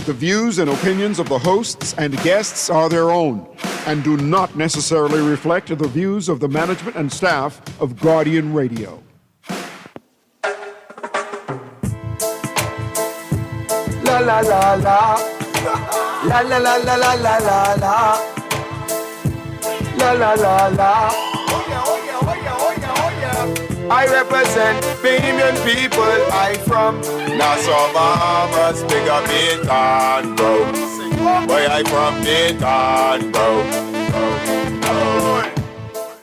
The views and opinions of the hosts and guests are their own and do not necessarily reflect the views of the management and staff of Guardian Radio. La la la la. La la la la la la la la. La la la la. I represent Bahamian people. I from Nassau, Bahamas, big up Dayton, bro. Where I from Dayton, bro.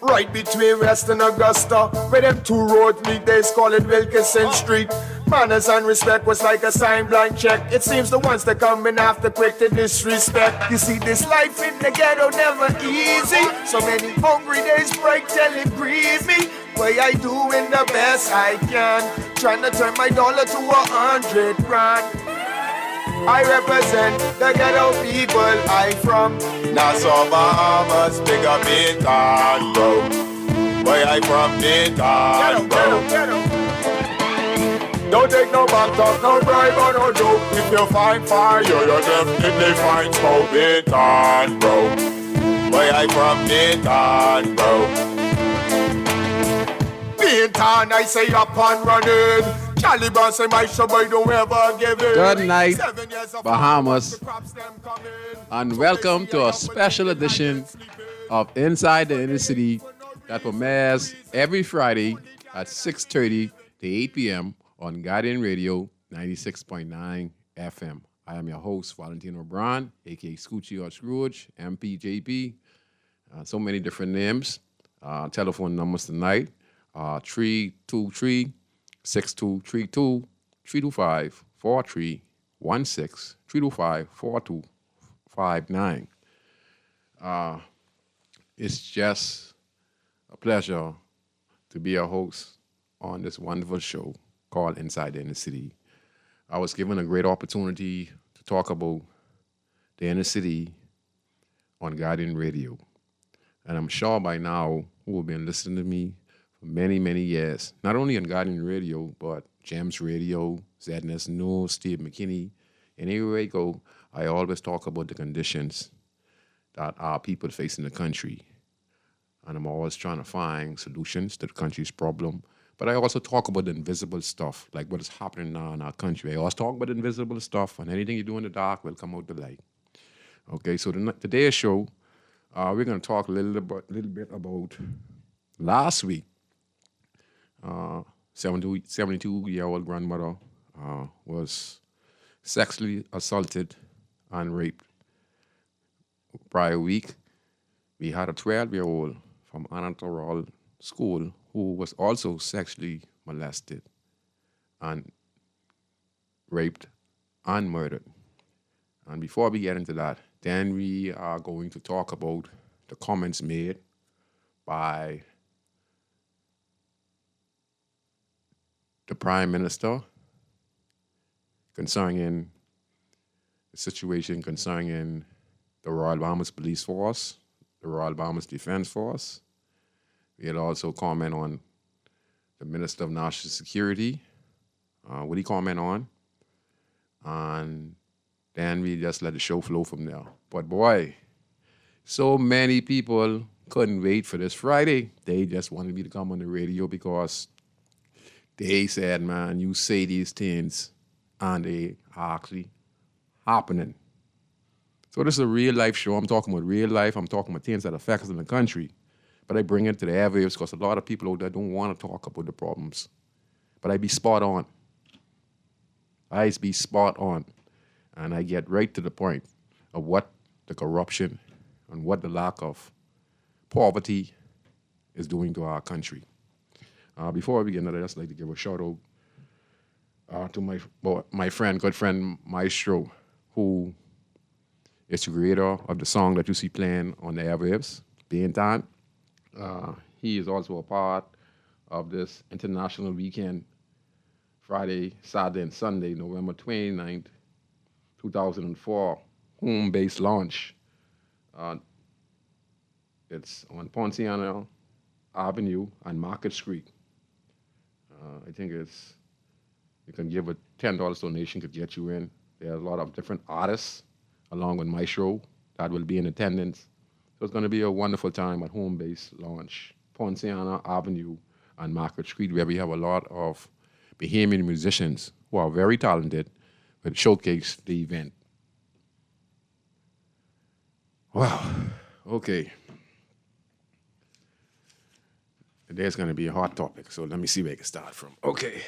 Right between West and Augusta, where them two roads meet, they call it Wilkinson Street. Manners and respect was like a sign blank check. It seems the ones that coming after quick to disrespect. You see, this life in the ghetto never easy. So many hungry days break till it grieve me. Way I doing the best I can, trying to turn my dollar to 100 grand. I represent the ghetto people. I from Nassau, Bahamas, big up Dayton, bro. Where I from Dayton, bro. Don't take no back talk, no bribe or no joke. If you find fire, you're definitely find smoke. Dayton, bro. Where I from Dayton, bro. Dayton, I say up and running. Caliban say my show boy don't ever give in. Good night, Bahamas, and welcome to a special edition of Inside the Inner City that premieres every Friday at 6:30 to 8 p.m. on Guardian Radio 96.9 FM. I am your host, Valentino, a.k.a. Scoochie or Scrooge, MPJP. So many different names. Telephone numbers tonight, 323 6232 325 4316 325 4259. It's just a pleasure to be a host on this wonderful show called Inside the Inner City. I was given a great opportunity to talk about the inner city on Guardian Radio. And I'm sure by now who have been listening to me for many, many years, not only on Guardian Radio, but Gems Radio, ZNS News, Steve McKinney. Anywhere I go, I always talk about the conditions that our people face in the country. And I'm always trying to find solutions to the country's problem. But I also talk about the invisible stuff, like what is happening now in our country. I always talk about the invisible stuff, and anything you do in the dark will come out the light. Okay, so today's show, we're going to talk a little bit about last week. 72-year-old grandmother was sexually assaulted and raped. Prior week, we had a 12-year-old from Anatoral School who was also sexually molested and raped and murdered. And before we get into that, then we are going to talk about the comments made by the Prime Minister concerning the situation concerning the Royal Bahamas Police Force, the Royal Bahamas Defense Force. We'll also comment on the Minister of National Security, what he comment on, and then we just let the show flow from there. But boy, so many people couldn't wait for this Friday. They just wanted me to come on the radio because they said, man, you say these things and they are actually happening. So this is a real life show. I'm talking about real life. I'm talking about things that affect us in the country. But I bring it to the airwaves because a lot of people out there don't want to talk about the problems. But I be spot on. I be spot on. And I get right to the point of what the corruption and what the lack of poverty is doing to our country. Before we begin, I'd just like to give a shout out to my friend, good friend, Maestro, who is the creator of the song that you see playing on the airwaves, Dayton. He is also a part of this international weekend, Friday, Saturday, and Sunday, November 29th, 2004, home-based launch. It's on Ponciano Avenue and Market Street. I think you can give a $10 donation, could get you in. There are a lot of different artists along with my show that will be in attendance. So it's going to be a wonderful time at Home Base Lounge, Ponciana Avenue and Market Street, where we have a lot of Bahamian musicians who are very talented but showcase the event. Wow. Okay. Today's going to be a hot topic, so let me see where I can start from. Okay.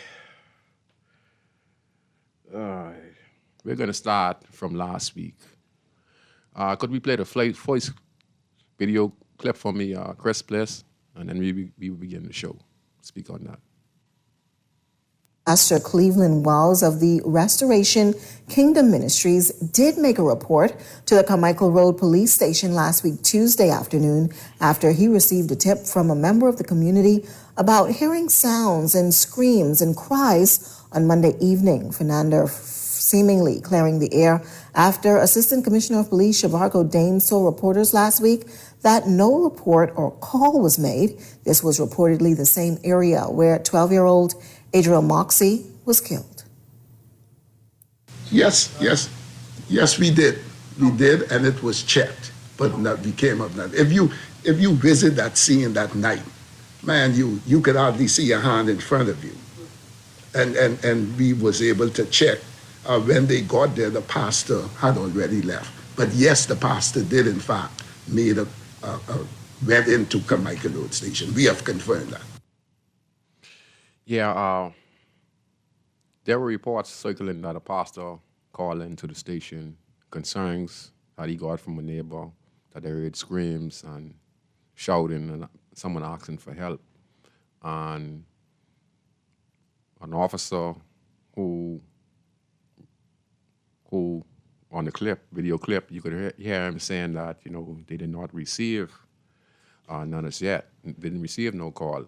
All right. We're going to start from last week. Could we play the voice video clip for me, Chris, please? And then we will begin the show. Speak on that. Pastor Cleveland Wells of the Restoration Kingdom Ministries did make a report to the Carmichael Road Police Station last week, Tuesday afternoon, after he received a tip from a member of the community about hearing sounds and screams and cries on Monday evening. Fernando seemingly clearing the air after Assistant Commissioner of Police Shabarko Dames told reporters last week that no report or call was made. This was reportedly the same area where 12-year-old Adriel Moxie was killed. Yes, we did. We did, and it was checked, but we came up nothing. If you visit that scene that night, man, you could hardly see your hand in front of you. And we was able to check. When they got there, the pastor had already left. But yes, the pastor did, in fact, went into Carmichael Road Station. We have confirmed that. Yeah, there were reports circling that a pastor called into the station concerns that he got from a neighbor, that they heard screams and shouting and someone asking for help. And an officer who on the video clip, you could hear him saying that, they did not receive none as yet, didn't receive no call.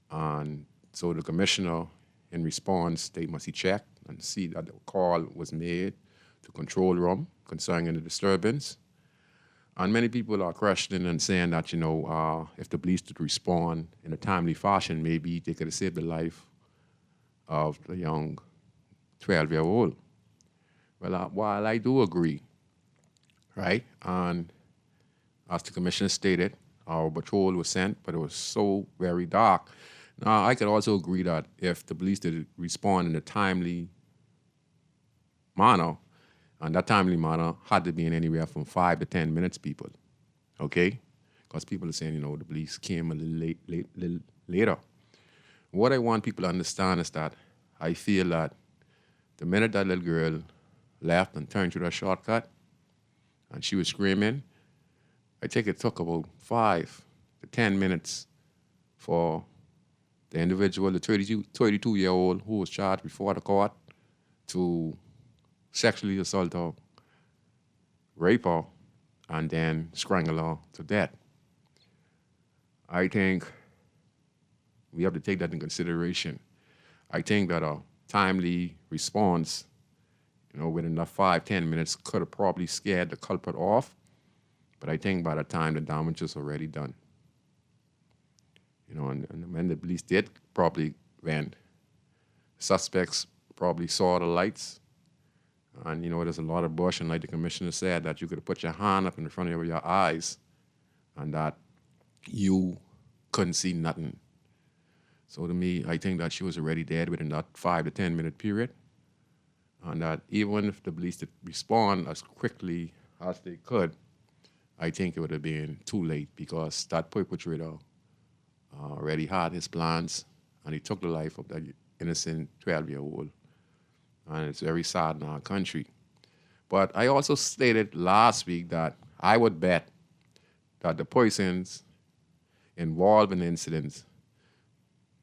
And so the commissioner, in response, they must check and see that the call was made to control room concerning the disturbance. And many people are questioning and saying that, if the police did respond in a timely fashion, maybe they could have saved the life of the young 12-year-old. Well, while I do agree, right, and as the commissioner stated, our patrol was sent, but it was so very dark. Now, I could also agree that if the police did respond in a timely manner, and that timely manner had to be in anywhere from 5 to 10 minutes, people, okay? Because people are saying, the police came a little later. What I want people to understand is that I feel that the minute that little girl left and turned to the shortcut, and she was screaming, I think it took about 5 to 10 minutes for the individual, the 32-year-old who was charged before the court, to sexually assault her, rape her, and then strangle her to death. I think we have to take that in consideration. I think that a timely response, within enough 5-10 minutes could have probably scared the culprit off, but I think by the time the damage is already done. And when the police did probably went, suspects probably saw the lights, and there's a lot of bush, and like the commissioner said, that you could have put your hand up in front of your eyes, and that you couldn't see nothing. So to me, I think that she was already dead within that 5 to 10 minute period, and that even if the police did respond as quickly as they could, I think it would have been too late, because that perpetrator already had his plans, and he took the life of that innocent 12-year-old. And it's very sad in our country. But I also stated last week that I would bet that the persons involved in the incidents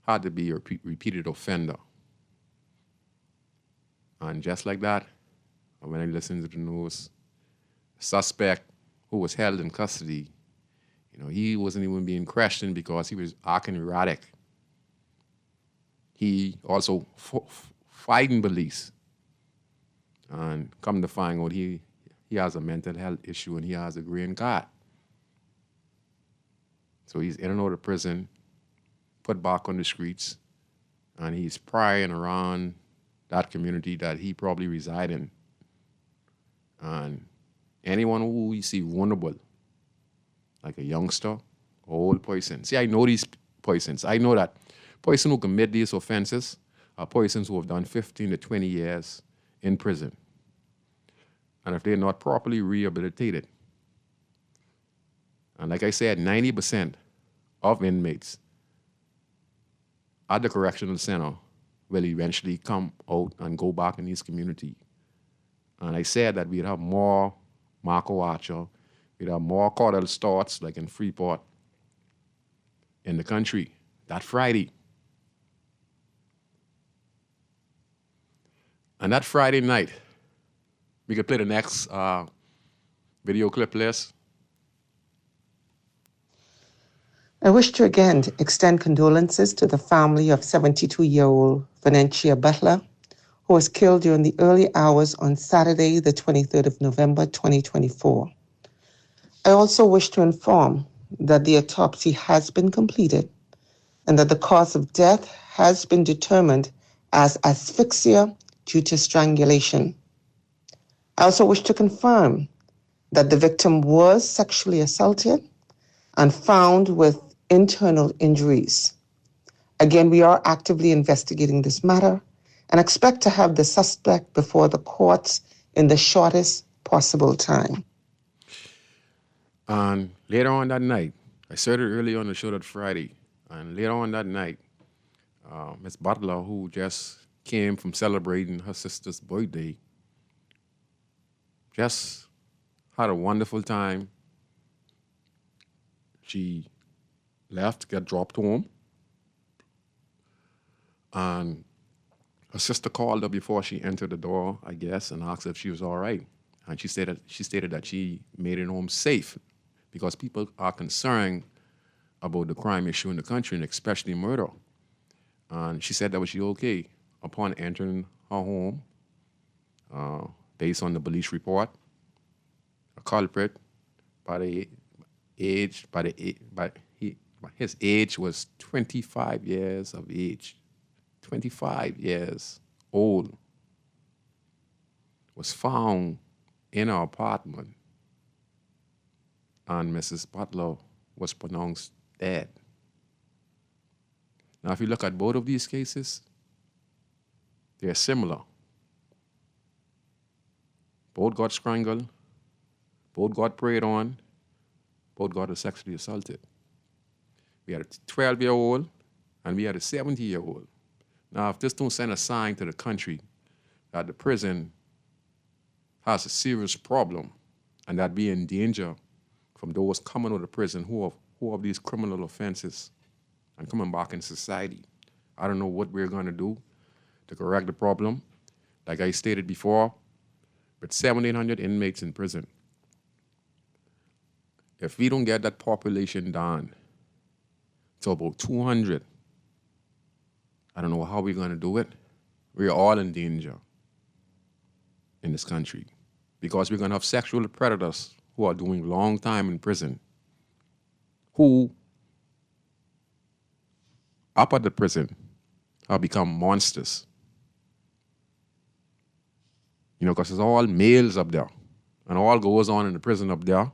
had to be a repeated offender. And just like that, when I listened to the news, the suspect who was held in custody, he wasn't even being questioned because he was acting erratic. He also fighting police. And come to find out, he has a mental health issue and he has a green card. So he's in and out of prison, put back on the streets, and he's prying around that community that he probably reside in. anyone who we see vulnerable, like a youngster, old person. See, I know these persons. I know that persons who commit these offenses are persons who have done 15 to 20 years in prison. And if they're not properly rehabilitated, and like I said, 90% of inmates at the correctional center will eventually come out and go back in this community. And I said that we'd have more Marco Archer, we'd have more Cordell Stotts, like in Freeport, in the country that Friday. And that Friday night, we could play the next video clip list. I wish to again extend condolences to the family of 72-year-old Venetia Butler, who was killed during the early hours on Saturday, the 23rd of November, 2024. I also wish to inform that the autopsy has been completed and that the cause of death has been determined as asphyxia due to strangulation. I also wish to confirm that the victim was sexually assaulted and found with internal injuries. Again, we are actively investigating this matter and expect to have the suspect before the courts in the shortest possible time. And later on that night, I said it early on the show that Friday, and later on that night, Miss Butler, who just came from celebrating her sister's birthday, just had a wonderful time. She left to get dropped home, and her sister called her before she entered the door, I guess, and asked if she was all right. And she stated that she made it home safe because people are concerned about the crime issue in the country, and especially murder. And she said that was she okay. Upon entering her home, based on the police report, a culprit his age was 25 years of age, 25 years old, was found in our apartment, and Mrs. Butler was pronounced dead. Now, if you look at both of these cases, they're similar. Both got strangled, both got preyed on, both got sexually assaulted. We had a 12-year-old and we had a 70-year-old. Now, if this don't send a sign to the country that the prison has a serious problem and that we in danger from those coming out of prison who have these criminal offenses and coming back in society, I don't know what we're going to do to correct the problem. Like I stated before, with 1,700 inmates in prison, if we don't get that population down to about 200, I don't know how we're going to do it. We're all in danger in this country because we're going to have sexual predators who are doing long time in prison, who, up at the prison, have become monsters. You know, because it's all males up there, and all goes on in the prison up there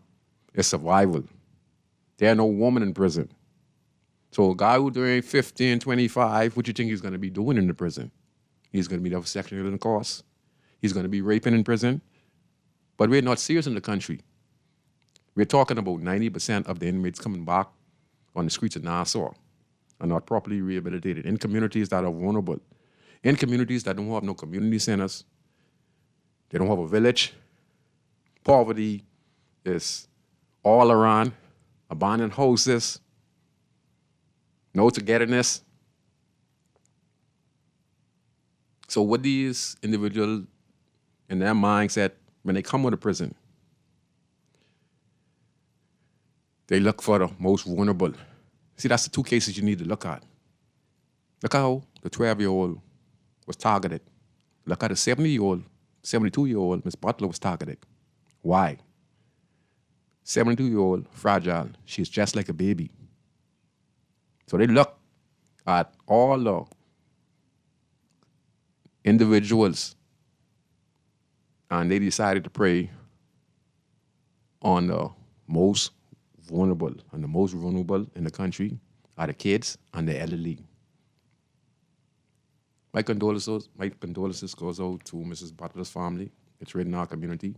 is survival. There are no women in prison. So a guy who's doing 15, 25, what do you think he's going to be doing in the prison? He's going to be there for sexual intercourse. He's going to be raping in prison. But we're not serious in the country. We're talking about 90% of the inmates coming back on the streets of Nassau are not properly rehabilitated in communities that are vulnerable, in communities that don't have no community centers. They don't have a village. Poverty is all around, abandoned houses, no togetherness. So what these individuals in their mindset, when they come out of prison, they look for the most vulnerable. See, that's the two cases you need to look at. Look how the 12-year-old was targeted. Look how the 72-year-old Miss Butler was targeted. Why? 72-year-old, fragile. She's just like a baby. So they look at all the individuals and they decided to prey on the most vulnerable, and the most vulnerable in the country are the kids and the elderly. My condolences goes out to Mrs. Butler's family. It's written in our community.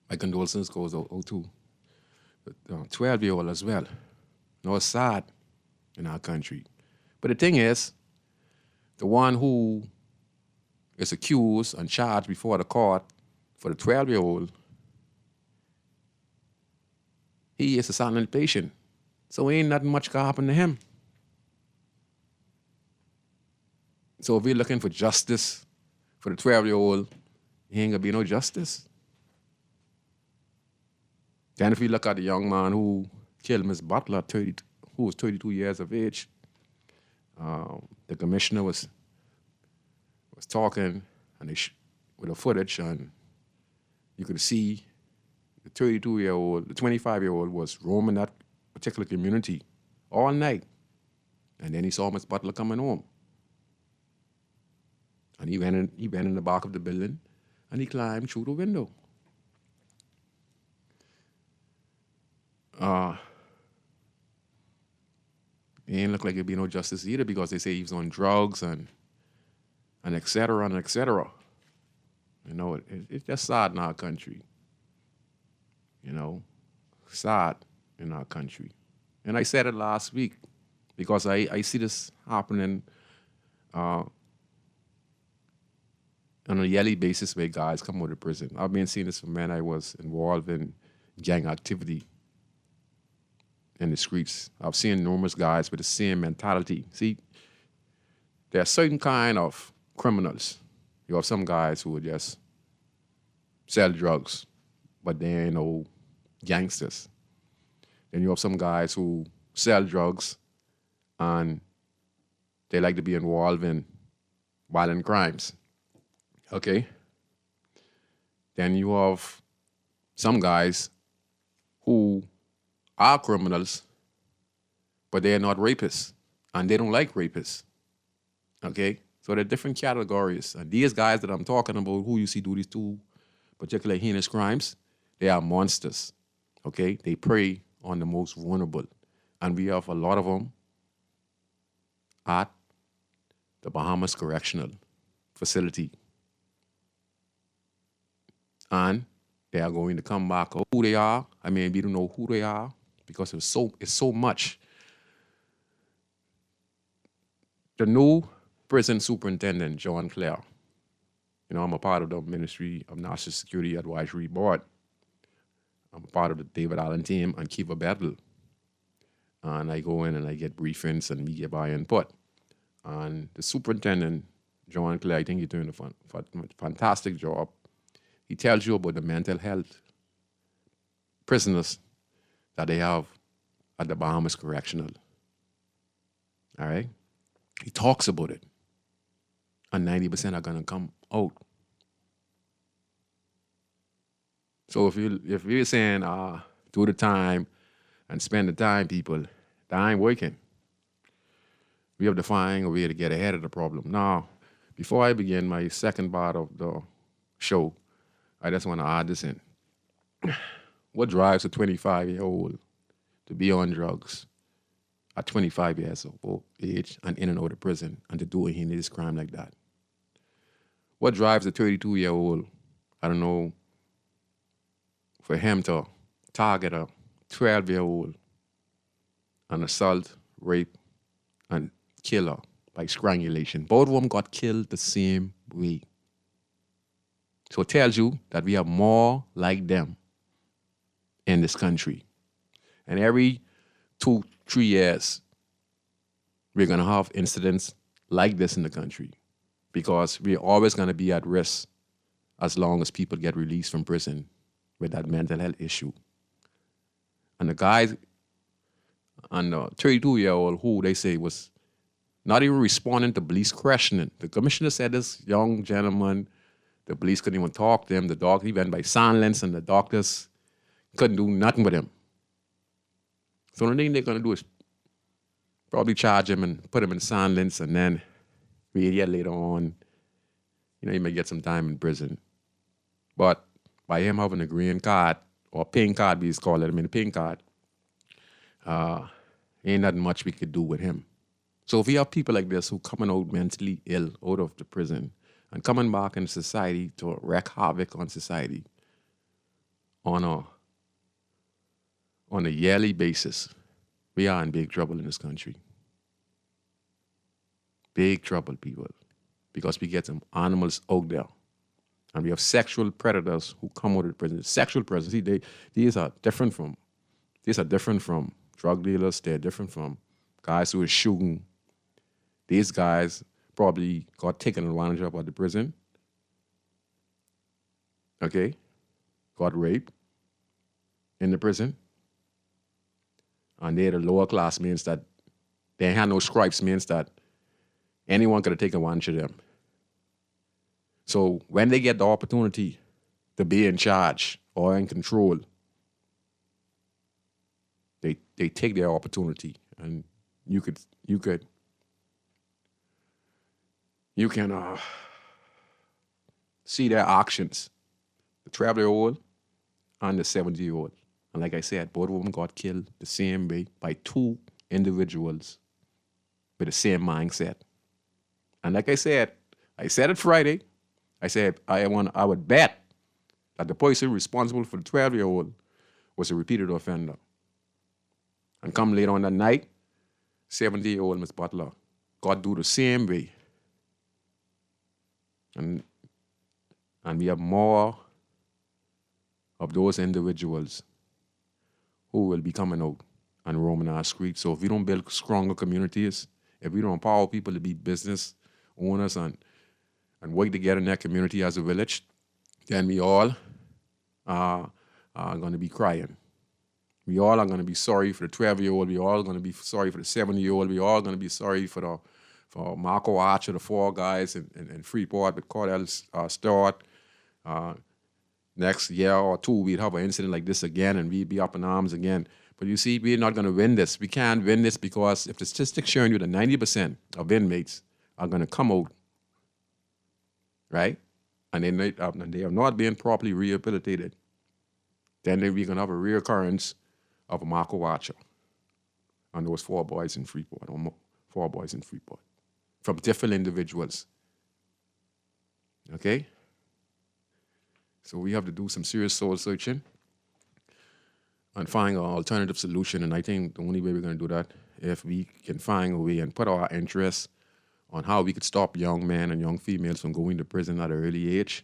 My condolences goes out to the 12-year-old as well. You know, it's sad in our country. But the thing is, the one who is accused and charged before the court for the 12-year-old, he is a silent patient. So ain't nothing much gonna happen to him. So if we're looking for justice for the 12-year-old, he ain't gonna be no justice. Then if we look at the young man who killed Miss Butler, who was 32 years of age, the commissioner was talking and with the footage, and you could see the 32-year-old, the 25-year-old was roaming that particular community all night. And then he saw Miss Butler coming home. And he went in the back of the building and he climbed through the window. It ain't look like it'd be no justice either, because they say he was on drugs and et cetera and et cetera. You know, it's just sad in our country. You know, sad in our country. And I said it last week because I see this happening on a yearly basis where guys come out of prison. I've been seeing this from when I was involved in gang activity in the streets. I've seen numerous guys with the same mentality. See, there are certain kind of criminals. You have some guys who would just sell drugs, but they ain't no gangsters. Then you have some guys who sell drugs and they like to be involved in violent crimes. Okay? Then you have some guys who are criminals, but they are not rapists, and they don't like rapists. Okay? So there are different categories. And these guys that I'm talking about, who you see do these two particular heinous crimes, they are monsters. Okay? They prey on the most vulnerable. And we have a lot of them at the Bahamas Correctional Facility. And they are going to come back. Who they are, I mean, we don't know who they are because it's so much. The new prison superintendent, John Clare, you know, I'm a part of the Ministry of National Security Advisory Board. I'm part of the David Allen team and Kiva Battle. And I go in and I get briefings and we give our input. And the superintendent, John Clare, I think he's doing a fantastic job. He tells you about the mental health prisoners that they have at the Bahamas Correctional. All right? He talks about it. And 90% are going to come out. So if you're saying, do the time and spend the time, people, that ain't working. We have to find a way to get ahead of the problem. Now, before I begin my second part of the show, I just want to add this in. What drives a 25-year-old to be on drugs at 25 years of age and in and out of prison and to do a heinous crime like that? What drives a 32-year-old, I don't know, for him to target a 12-year-old and assault, rape, and kill her by strangulation? Both of them got killed the same way. So it tells you that we have more like them in this country. And every 2-3 years, we're going to have incidents like this in the country because we're always going to be at risk as long as people get released from prison with that mental health issue. And the guys and the 32-year-old who they say was not even responding to police questioning. The commissioner said this young gentleman, the police couldn't even talk to him. The doctor, he went by silence, and the doctors couldn't do nothing with him. So the thing they're going to do is probably charge him and put him in silence, and then maybe later on, you know, he may get some time in prison. But by him having a green card or pink card, we call it. I mean, the pink card. Ain't that much we could do with him. So if we have people like this who coming out mentally ill out of the prison and coming back in society to wreak havoc on society on a yearly basis, we are in big trouble in this country. Big trouble, people. Because we get some animals out there. And we have sexual predators who come out of the prison. Sexual predators, see, these are different from drug dealers. They're different from guys who are shooting. These guys probably got taken advantage of at the prison. Okay? Got raped in the prison. And they're the lower class, means that they had no stripes, means that anyone could have taken advantage of them. So when they get the opportunity to be in charge or in control, they take their opportunity, and you can see their actions. The 12-year-old and the 70-year-old. And like I said, both of them got killed the same way by two individuals with the same mindset. And like I said it Friday. I said I would bet that the person responsible for the 12-year-old was a repeated offender. And come later on that night, 70-year-old Miss Butler got do the same way. And we have more of those individuals who will be coming out and roaming our streets. So if we don't build stronger communities, if we don't empower people to be business owners and work together in that community as a village, then we all are going to be crying. We all are going to be sorry for the 12-year-old. We all going to be sorry for the 70-year-old. We all going to be sorry for Marco Archer, the four guys in Freeport with Cordell Stewart. Next year or two, we'd have an incident like this again, and we'd be up in arms again. But you see, we're not going to win this. We can't win this because if the statistics showing you that 90% of inmates are going to come out, right, and they have not been properly rehabilitated, then we're going to have a reoccurrence of a Marco Archer and those four boys in Freeport, from different individuals. Okay? So we have to do some serious soul searching and find an alternative solution. And I think the only way we're going to do that if we can find a way and put our interests on how we could stop young men and young females from going to prison at an early age.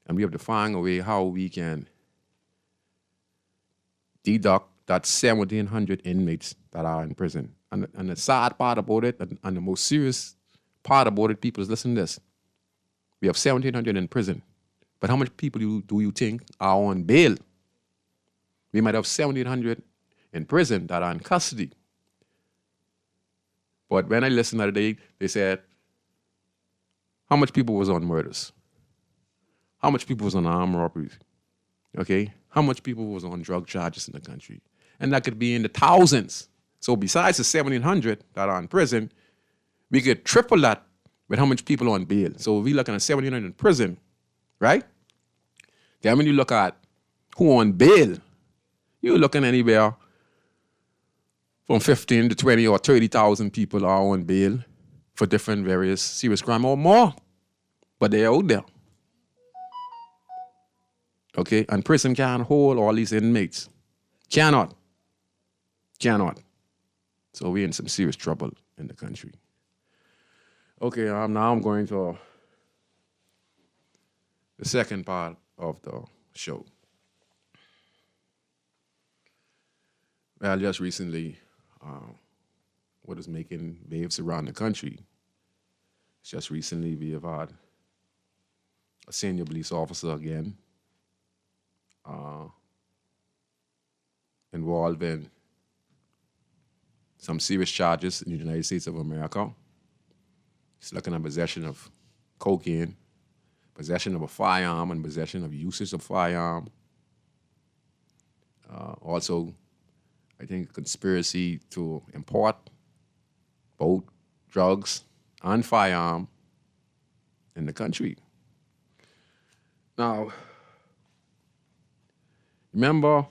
And we have to find a way how we can deduct that 1,700 inmates that are in prison. And the sad part about it, and the most serious part about it, people, is listen to this. We have 1,700 in prison. But how many people do you think are on bail? We might have 1,700 in prison that are in custody. But when I listened the other day, they said, how much people was on murders? How much people was on armed robberies? Okay? How much people was on drug charges in the country? And that could be in the thousands. So besides the 1,700 that are in prison, we could triple that with how much people on bail. So if we looking at 1,700 in prison, right? Then when you look at who on bail, you're looking anywhere from 15 to 20 or 30,000 people are on bail for different various serious crime or more. But they're out there. Okay? And prison can't hold all these inmates. Cannot. So we're in some serious trouble in the country. Okay, now I'm going to the second part of the show. Well, just recently, what is making waves around the country, just recently we have had a senior police officer again involved in some serious charges in the United States of America. He's looking at possession of cocaine, possession of a firearm, and possession of usage of firearm. Also, I think conspiracy to import both drugs and firearm in the country. Now, remember,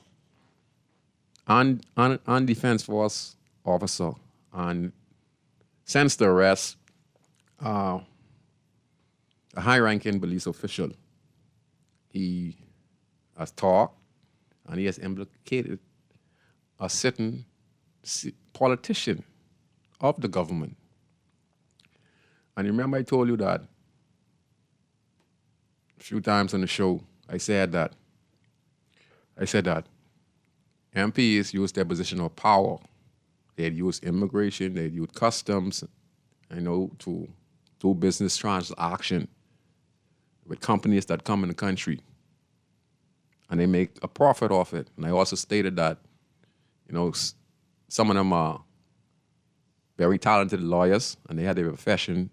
on defense force officer, and since the arrest, a high-ranking police official, he has talked and he has implicated a certain politician of the government. And remember I told you that a few times on the show, I said that MPs use their position of power. They'd use immigration, they'd use customs, to do business transaction with companies that come in the country. And they make a profit off it. And I also stated that, some of them are very talented lawyers, and they had their profession,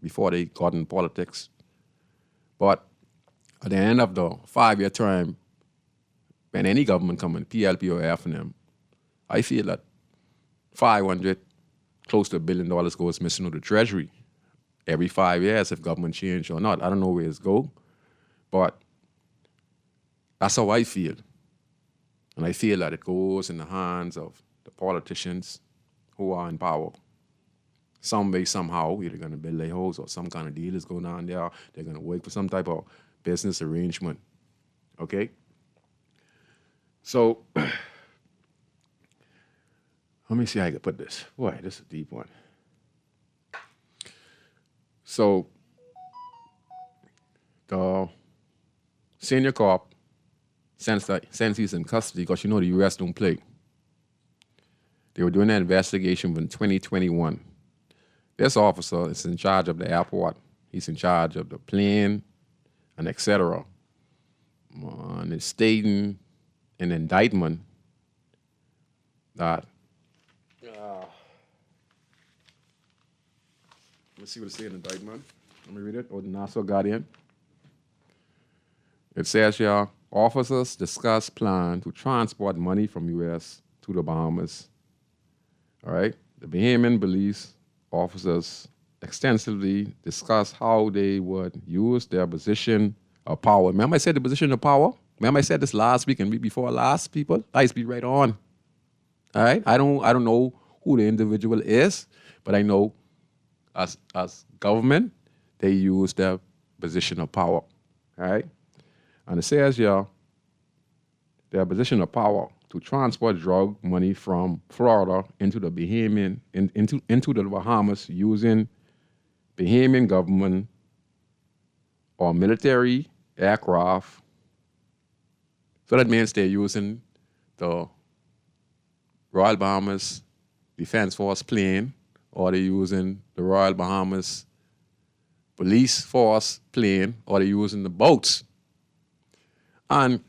before they got in politics. But at the end of the 5-year term, when any government come in, PLP or FNM, I feel that 500, close to $1 billion goes missing to the Treasury every 5 years if government change or not. I don't know where it's go, but that's how I feel. And I feel that it goes in the hands of the politicians who are in power. Some way, somehow, either going to build their house or some kind of deal is going on there. They're going to work for some type of business arrangement. Okay? So, let me see how I can put this. Boy, this is a deep one. So, the senior cop, since he's in custody, because the U.S. don't play, they were doing an investigation in 2021. This officer is in charge of the airport. He's in charge of the plane and etc. And it's stating an indictment that, let's see what it says in the indictment. Let me read it. Or the Nassau Guardian. It says here, officers discuss plan to transport money from U.S. to the Bahamas. All right? The Bahamian police officers extensively discuss how they would use their position of power. Remember I said the position of power? Remember I said this last week and week before last, people? I used to be right on. All right? I don't know who the individual is, but I know as government, they use their position of power. All right? And it says here, their position of power to transport drug money from Florida into the into the Bahamas using Bahamian government or military aircraft. So that means they're using the Royal Bahamas Defense Force plane, or they're using the Royal Bahamas Police Force plane, or they're using the boats. And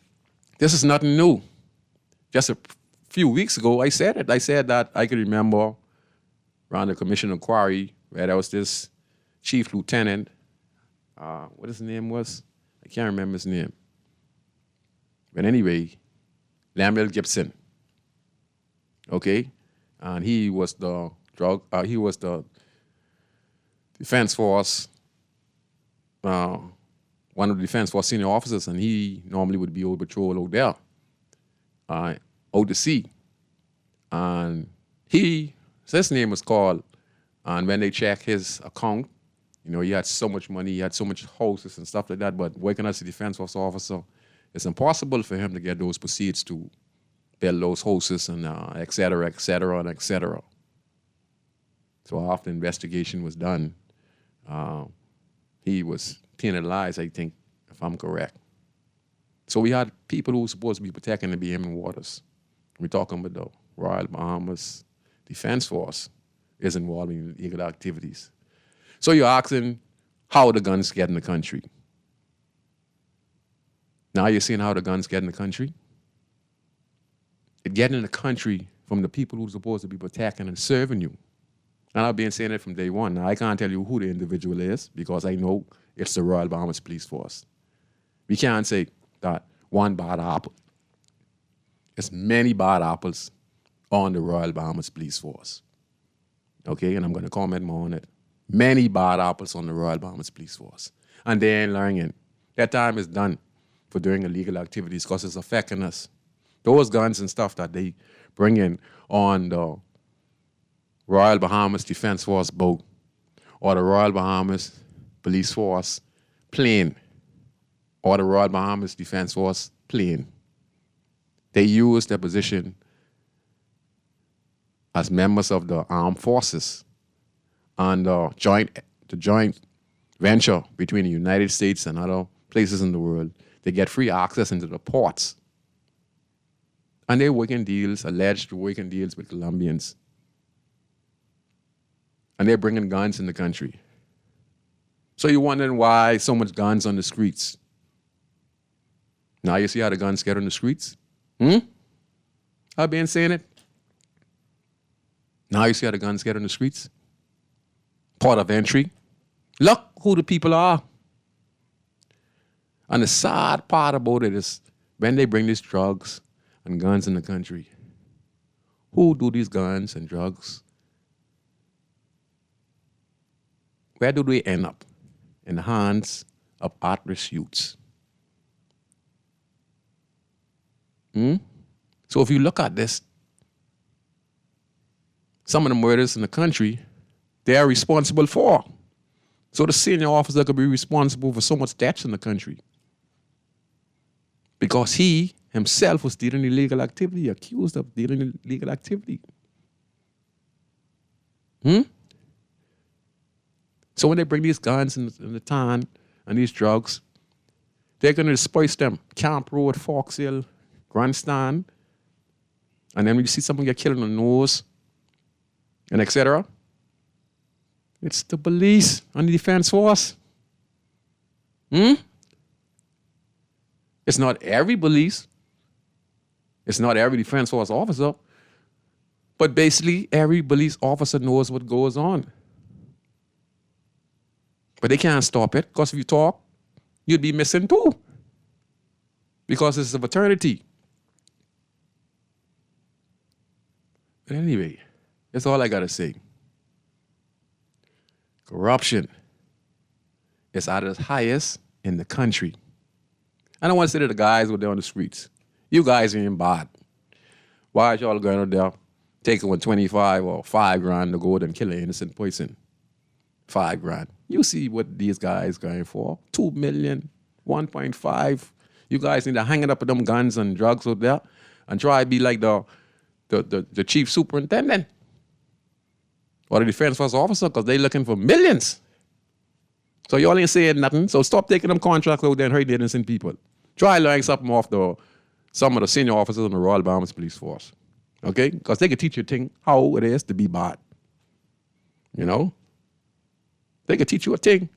this is nothing new. Just a few weeks ago, I said it. I said that I could remember around the Commission of Inquiry where there was this chief lieutenant, what his name was? I can't remember his name. But anyway, Lambert Gibson, okay? And he was the Defense Force, one of the Defense Force senior officers, and he normally would be on patrol out there. Out to sea. And his name was called, and when they checked his account, he had so much money, he had so much houses and stuff like that, but working as a Defense Force officer, it's impossible for him to get those proceeds to build those houses and et cetera, et cetera, and et cetera. So after investigation was done, he was penalized, I think, if I'm correct. So we had people who were supposed to be protecting the Bahamian waters. We're talking about the Royal Bahamas Defense Force is involved in illegal activities. So you're asking how the guns get in the country. Now you're seeing how the guns get in the country. It get in the country from the people who are supposed to be protecting and serving you. And I've been saying it from day one. Now I can't tell you who the individual is because I know it's the Royal Bahamas Police Force. We can't say that one bad apple. There's many bad apples on the Royal Bahamas Police Force. Okay, and I'm going to comment more on it. Many bad apples on the Royal Bahamas Police Force. And they ain't learning. Their time is done. for doing illegal activities because it's affecting us. Those guns and stuff that they bring in on the Royal Bahamas Defense Force boat or the Royal Bahamas Police Force plane or the Royal Bahamas Defense Force plane, they use their position as members of the armed forces and the joint venture between the United States and other places in the world. They get free access into the ports. And they're working deals, alleged working deals with Colombians. And they're bringing guns in the country. So you're wondering why so much guns on the streets. Now you see how the guns get on the streets? I've been saying it. Now you see how the guns get on the streets? Port of entry. Look who the people are. And the sad part about it is when they bring these drugs and guns in the country, who do these guns and drugs? Where do they end up? In the hands of at-risk youths. So if you look at this, some of the murders in the country, they are responsible for. So the senior officer could be responsible for so much deaths in the country. Because he himself was dealing in illegal activity, accused of dealing in illegal activity. So when they bring these guns in the town and these drugs, they're going to disperse them. Camp Road, Fox Hill, Grandstand. And then when you see someone get killed in the nose, and etc., it's the police and the defense force. It's not every police. It's not every defense force officer. But basically, every police officer knows what goes on. But they can't stop it, because if you talk, you'd be missing too. Because it's a fraternity. But anyway, that's all I got to say. Corruption is at its highest in the country. I don't want to say to the guys who are there on the streets, you guys ain't bad. Why is y'all going out there taking 125 or $5,000 to go out and kill an innocent person? $5,000. You see what these guys going for. 2 million, 1.5. You guys need to hang it up with them guns and drugs out there and try to be like the chief superintendent or the defense force officer, because they looking for millions. So y'all ain't saying nothing. So stop taking them contracts out there and hurting innocent people. Try learning something off some of the senior officers in the Royal Bahamas Police Force. Okay? Because they can teach you a thing how it is to be bad. You know? They can teach you a thing.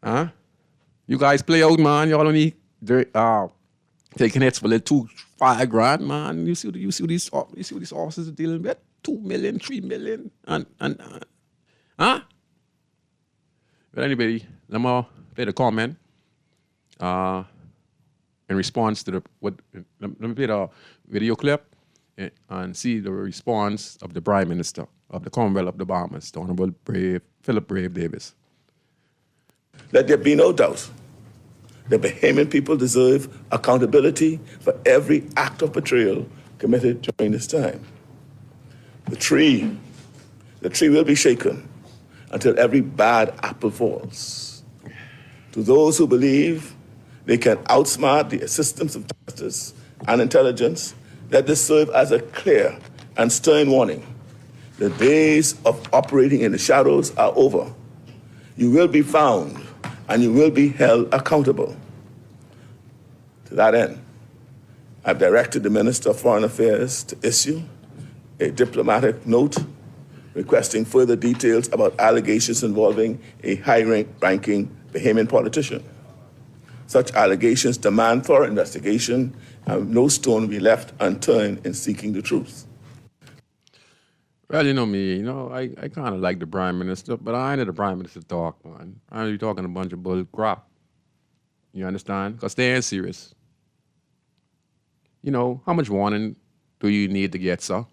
You guys play out, man. Y'all only taking hits for like $5,000, man. You see what these officers are dealing with? 2 million, 3 million, and But anyway, let me play the comment in response to let me play the video clip and see the response of the Prime Minister of the Commonwealth of the Bahamas, the Honorable Philip Brave Davis. Let there be no doubt the Bahamian people deserve accountability for every act of betrayal committed during this time. The tree will be shaken until every bad apple falls. To those who believe they can outsmart the systems of justice and intelligence, let this serve as a clear and stern warning. The days of operating in the shadows are over. You will be found and you will be held accountable. To that end, I've directed the Minister of Foreign Affairs to issue a diplomatic note requesting further details about allegations involving a high-ranking Bahamian politician. Such allegations demand thorough investigation, and no stone will be left unturned in seeking the truth. Well, you know me, I kind of like the Prime Minister, but I ain't let the Prime Minister talk, man. I ain't talking a bunch of bull crap. You understand? Because they ain't serious. How much warning do you need to get, sir?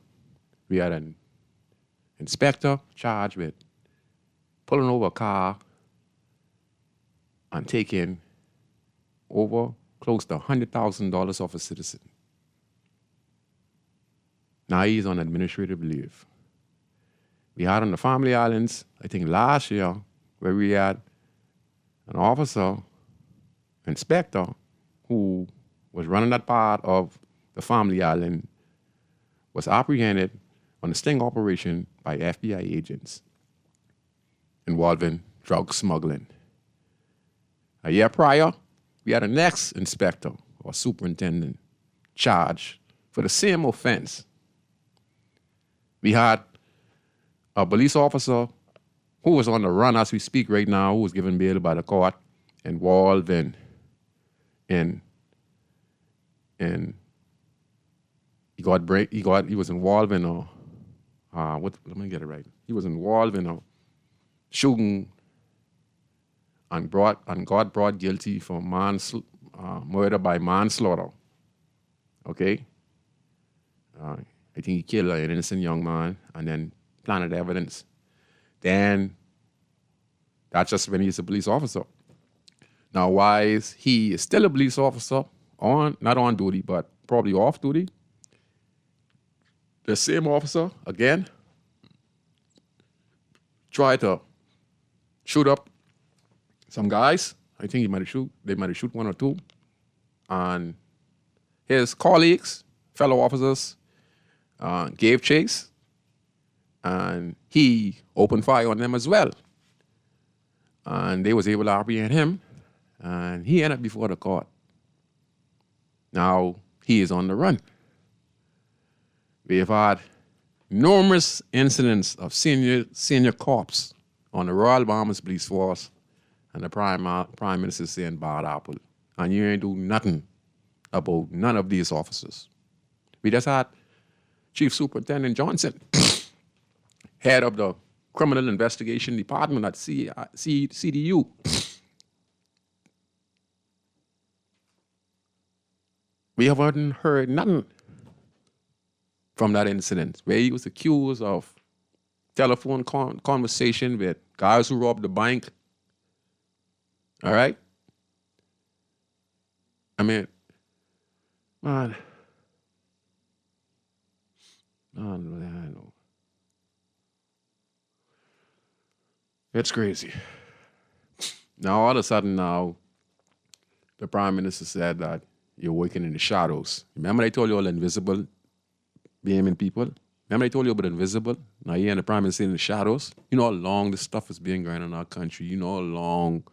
We had an inspector charged with pulling over a car and taking over close to $100,000 off a citizen. Now he's on administrative leave. We had on the Family Islands, I think last year, where we had an officer, inspector, who was running that part of the Family Island, was apprehended on a sting operation by FBI agents involving drug smuggling. A year prior, we had a next inspector or superintendent charged for the same offense. We had a police officer who was on the run as we speak right now, who was given bail by the court, involved in he was involved in let me get it right. He was involved in a shooting and got brought guilty for murder by manslaughter. Okay? I think he killed an innocent young man and then planted evidence. Then that's just when he's a police officer. Now, why is he still a police officer, not on duty, but probably off duty? The same officer, again, tried to shoot up some guys. I think they might have shoot one or two. And his colleagues, fellow officers, gave chase. And he opened fire on them as well. And they was able to apprehend him. And he ended up before the court. Now, he is on the run. We have had numerous incidents of senior cops on the Royal Bahamas Police Force and the Prime Minister saying bad apple. And you ain't do nothing about none of these officers. We just had Chief Superintendent Johnson, head of the Criminal Investigation Department at CDU. We haven't heard nothing from that incident, where he was accused of telephone conversation with guys who robbed the bank. All right? I mean, man, I know. It's crazy. Now, all of a sudden now, the Prime Minister said that you're working in the shadows. Remember I told you all invisible Bahamian people? Remember I told you about invisible? Now you're in the Prime Minister in the shadows. You know how long this stuff is being going on in our country. You know how long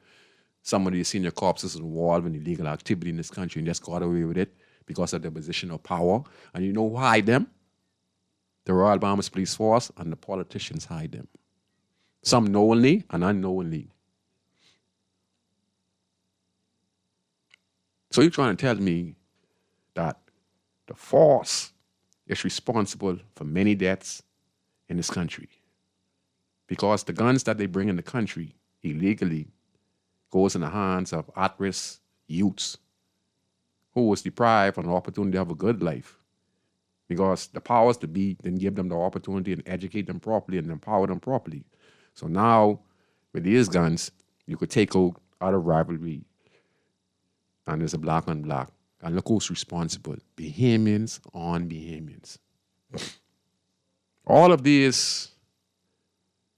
some of these senior cops is involved in illegal activity in this country and just got away with it because of their position of power. And you know who hide them? The Royal Bahamas Police Force and the politicians hide them. Some knowingly and unknowingly. So you're trying to tell me that the force is responsible for many deaths in this country because the guns that they bring in the country illegally goes in the hands of at-risk youths who was deprived of an opportunity to have a good life because the powers to be didn't give them the opportunity and educate them properly and empower them properly. So now, with these guns, you could take out of rivalry, and there's a black on black. And look who's responsible. Bahamians on Bahamians. All of these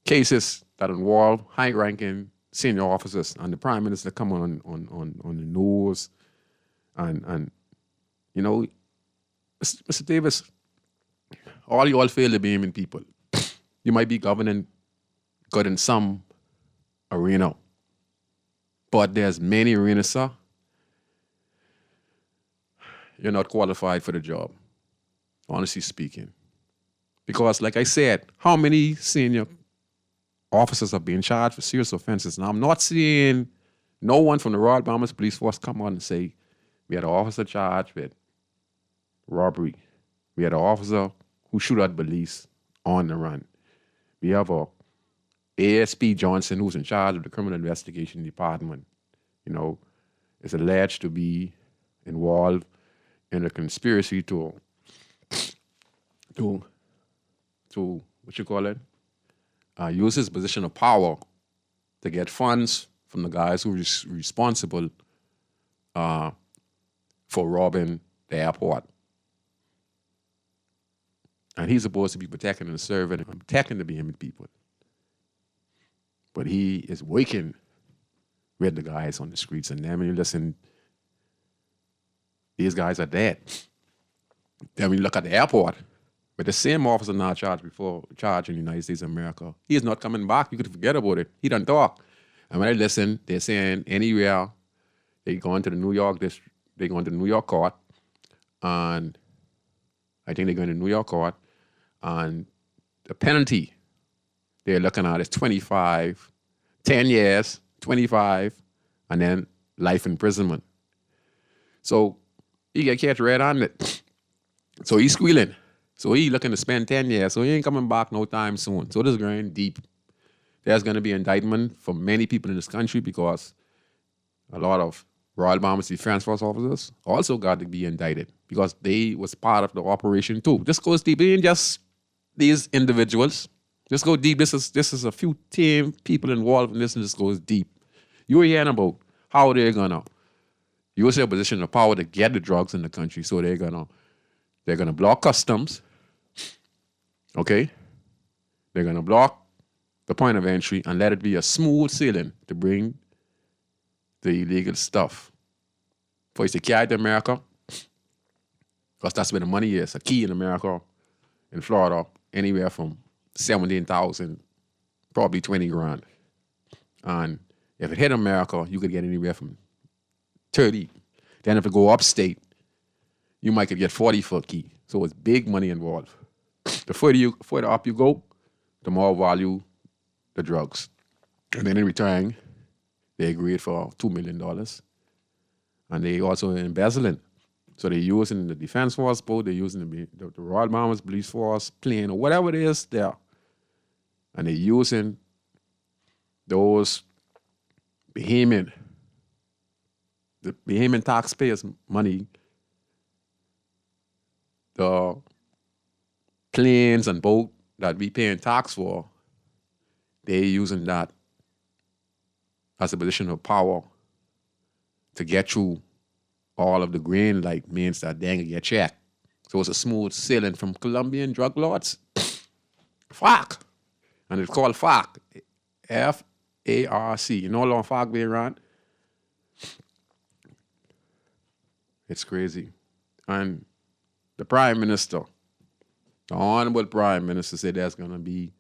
cases that involve high-ranking senior officers and the Prime Minister come on the news and you know, Mr. Davis, all you all fail the Bahamian people. You might be governing good in some arena, but there's many arenas, sir. You're not qualified for the job, honestly speaking. Because, like I said, how many senior officers are being charged for serious offenses? Now, I'm not seeing no one from the Royal Bahamas Police Force come on and say, we had an officer charged with robbery. We had an officer who shoot at police on the run. We have a ASP Johnson who's in charge of the Criminal Investigation Department. You know, is alleged to be involved in a conspiracy to what you call it? Use his position of power to get funds from the guys who are responsible for robbing the airport. And he's supposed to be protecting and serving and protecting the Bahamian people. But he is working with the guys on the streets. And then when you listen, these guys are dead. Then when you look at the airport, with the same officer now charged in the United States of America, he is not coming back. You could forget about it. He done talk. And when I listen, they're saying anywhere they go into the New York district, they go into the New York court, and I think they're going to New York court, and the penalty they're looking at is 25, 10 years, 25, and then life imprisonment. So he get catch red on it. So he's squealing. So he looking to spend 10 years. So he ain't coming back no time soon. So this is going deep. There's going to be indictment for many people in this country because a lot of Royal Bahamas Defense Force officers also got to be indicted because they was part of the operation too. This goes deep. It ain't just these individuals. This go deep. This is a few team people involved in this, and this goes deep. You were hearing about how they're gonna use their position of power to get the drugs in the country. So they're gonna block customs. Okay? They're gonna block the point of entry and let it be a smooth sailing to bring the illegal stuff. For us to carry it to America, because that's where the money is. A key in America, in Florida, anywhere from 17,000, probably 20 grand. And if it hit America, you could get anywhere from 30. Then if it go upstate, you might could get 40 for a key. So it's big money involved. The further up you go, the more value the drugs. And then in return, they agreed for $2 million. And they also embezzling. So they're using the Defense Force boat, they're using the Royal Bahamas Police Force plane, or whatever it is there. And they're using those the Bahamian taxpayers' money, the planes and boat that we paying tax for, they're using that as a position of power to get through all of the green light means that they ain't gonna get checked. So it's a smooth sailing from Colombian drug lords. FARC. And it's called FARC. F-A-R-C. You know how long FARC been around? It's crazy. And the Prime Minister, the Honorable Prime Minister, said there's gonna be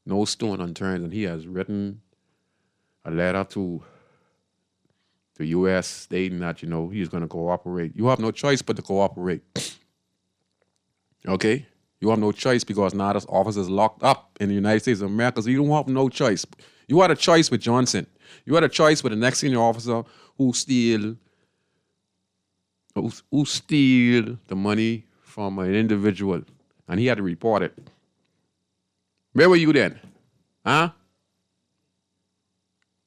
no stone unturned, and he has written a letter to the U.S. stating that, he's going to cooperate. You have no choice but to cooperate. Okay? You have no choice because now this officer is locked up in the United States of America, so you don't have no choice. You had a choice with Johnson. You had a choice with the next senior officer who steal the money from an individual, and he had to report it. Where were you then? Huh?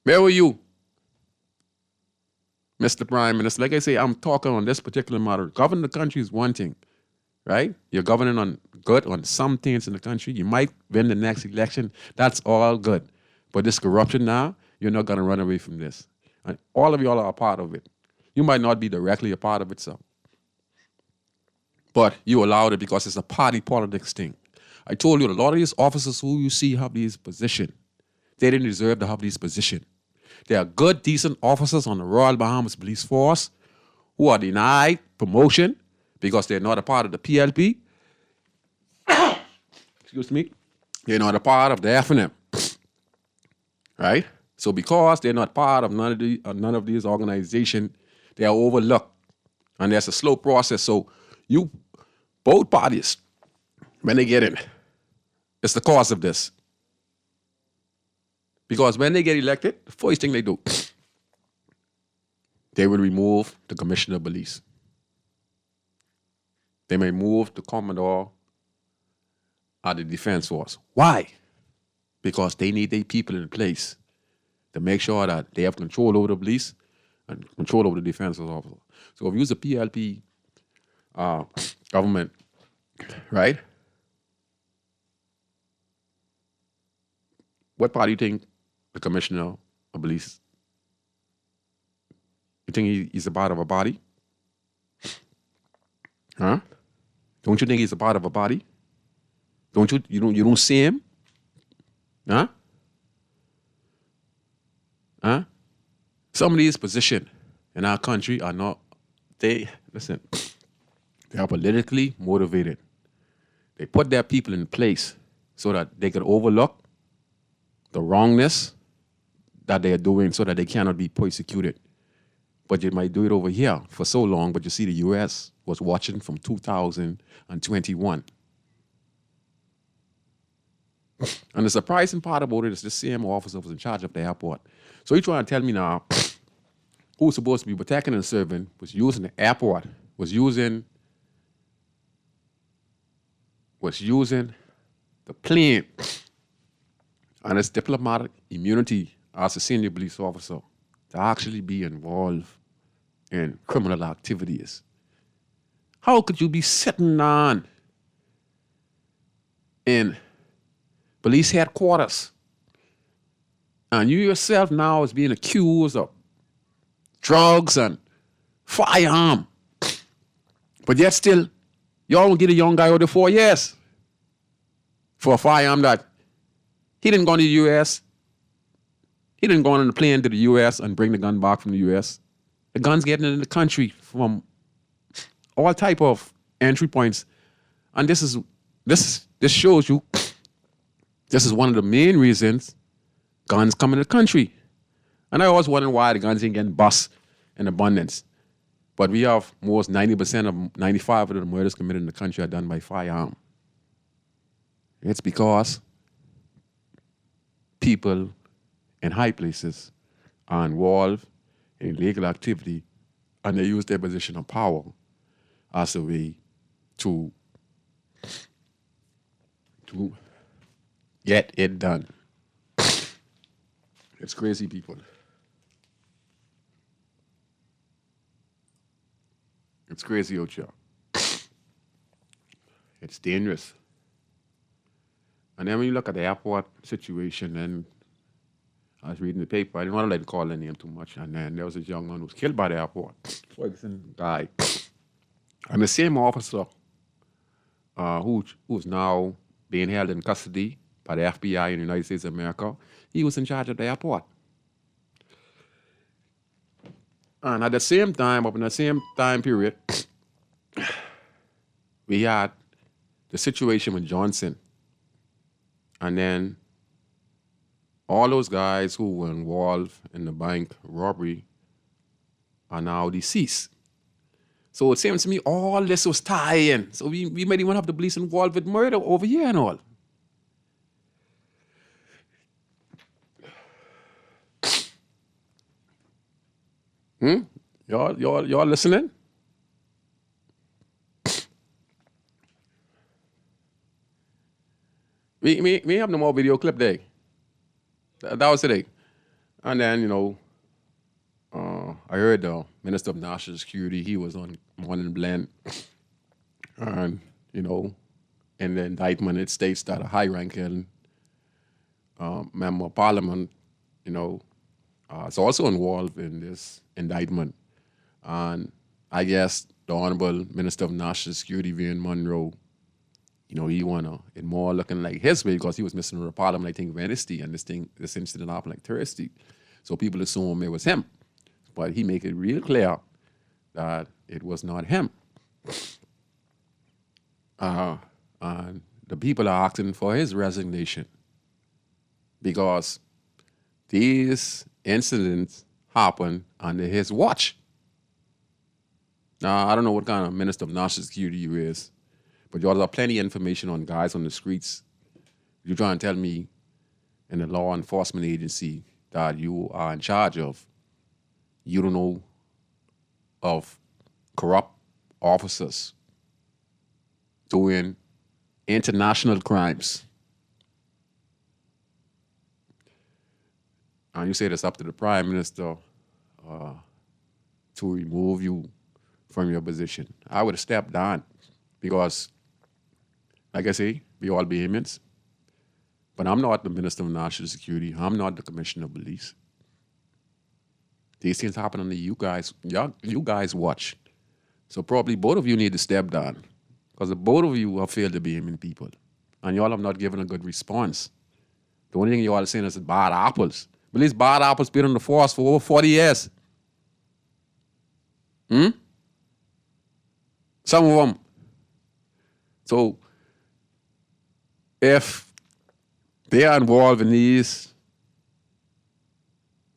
Where were you, Mr. Prime Minister? Like I say, I'm talking on this particular matter. Governing the country is one thing, right? You're governing on good on some things in the country. You might win the next election. That's all good. But this corruption now, you're not going to run away from this. And all of y'all are a part of it. You might not be directly a part of it, so. But you allowed it because it's a party politics thing. I told you, a lot of these officers who you see have these positions, they didn't deserve to have these positions. They are good, decent officers on the Royal Bahamas Police Force who are denied promotion because they're not a part of the PLP. Excuse me. They're not a part of the F&M. Right? So because they're not part of none of these organizations, they are overlooked. And there's a slow process. So both parties, when they get in, it's the cause of this. Because when they get elected, the first thing they do, they will remove the commissioner of police. They may move the commodore of the defense force. Why? Because they need their people in place to make sure that they have control over the police and control over the defense officer. So if you use a PLP government, right? What part do you think the commissioner of police You think he's a part of a body? Huh? Don't you think he's a part of a body? Don't you? You don't see him? Huh? Huh? Some of these positions in our country are not. They are politically motivated. They put their people in place so that they could overlook the wrongness that they are doing, so that they cannot be persecuted. But you might do it over here for so long, but you see the U.S. was watching from 2021. And the surprising part about it is the same officer was in charge of the airport. So you're trying to tell me now who's supposed to be protecting and serving was using the airport, was using the plane and its diplomatic immunity as a senior police officer to actually be involved in criminal activities. How could you be sitting on in police headquarters and you yourself now is being accused of drugs and firearm, but yet still y'all don't get a young guy over 4 years for a firearm that he didn't go to the U.S. He didn't go on the plane to the U.S. and bring the gun back from the U.S. The gun's getting in the country from all type of entry points. And this shows you this is one of the main reasons guns come in the country. And I always wonder why the guns ain't getting bust in abundance. But we have most 90% of 95% of the murders committed in the country are done by firearm. It's because people in high places are involved in illegal activity and they use their position of power as a way to get it done. It's crazy, people. It's crazy out here. It's dangerous. And then when you look at the airport situation, and I was reading the paper, I didn't want to let it call their name too much, and then there was this young man who was killed by the airport. Ferguson guy. And the same officer who's now being held in custody by the FBI in the United States of America, he was in charge of the airport. And at the same time, up in the same time period, we had the situation with Johnson. And then all those guys who were involved in the bank robbery are now deceased. So it seems to me all this was tie-in. So we might even have the police involved with murder over here and all. Y'all listening? We have no more video clip day. That was today. And then, I heard the Minister of National Security, he was on Morning Blend. And, in the indictment, it states that a high-ranking member of Parliament, is also involved in this indictment. And I guess the Honorable Minister of National Security, Vian Monroe, he wanna it more looking like his way because he was missing the Parliament, I think, Wednesday, and this incident happened like Thursday. So people assume it was him. But he make it real clear that it was not him. And the people are asking for his resignation because these incidents happen under his watch. Now, I don't know what kind of Minister of National Security you is, but y'all have plenty of information on guys on the streets. You're trying to tell me in the law enforcement agency that you are in charge of, you don't know of corrupt officers doing international crimes. And you say it's up to the Prime Minister to remove you from your position. I would have stepped down because, like I say, we all be humans. But I'm not the Minister of National Security. I'm not the Commissioner of Police. These things happen under you guys. You guys watch. So probably both of you need to step down because both of you have failed to be human people. And y'all have not given a good response. The only thing y'all are saying is bad apples. But these bad apples been on the force for over 40 years. Some of them. So if they are involved in these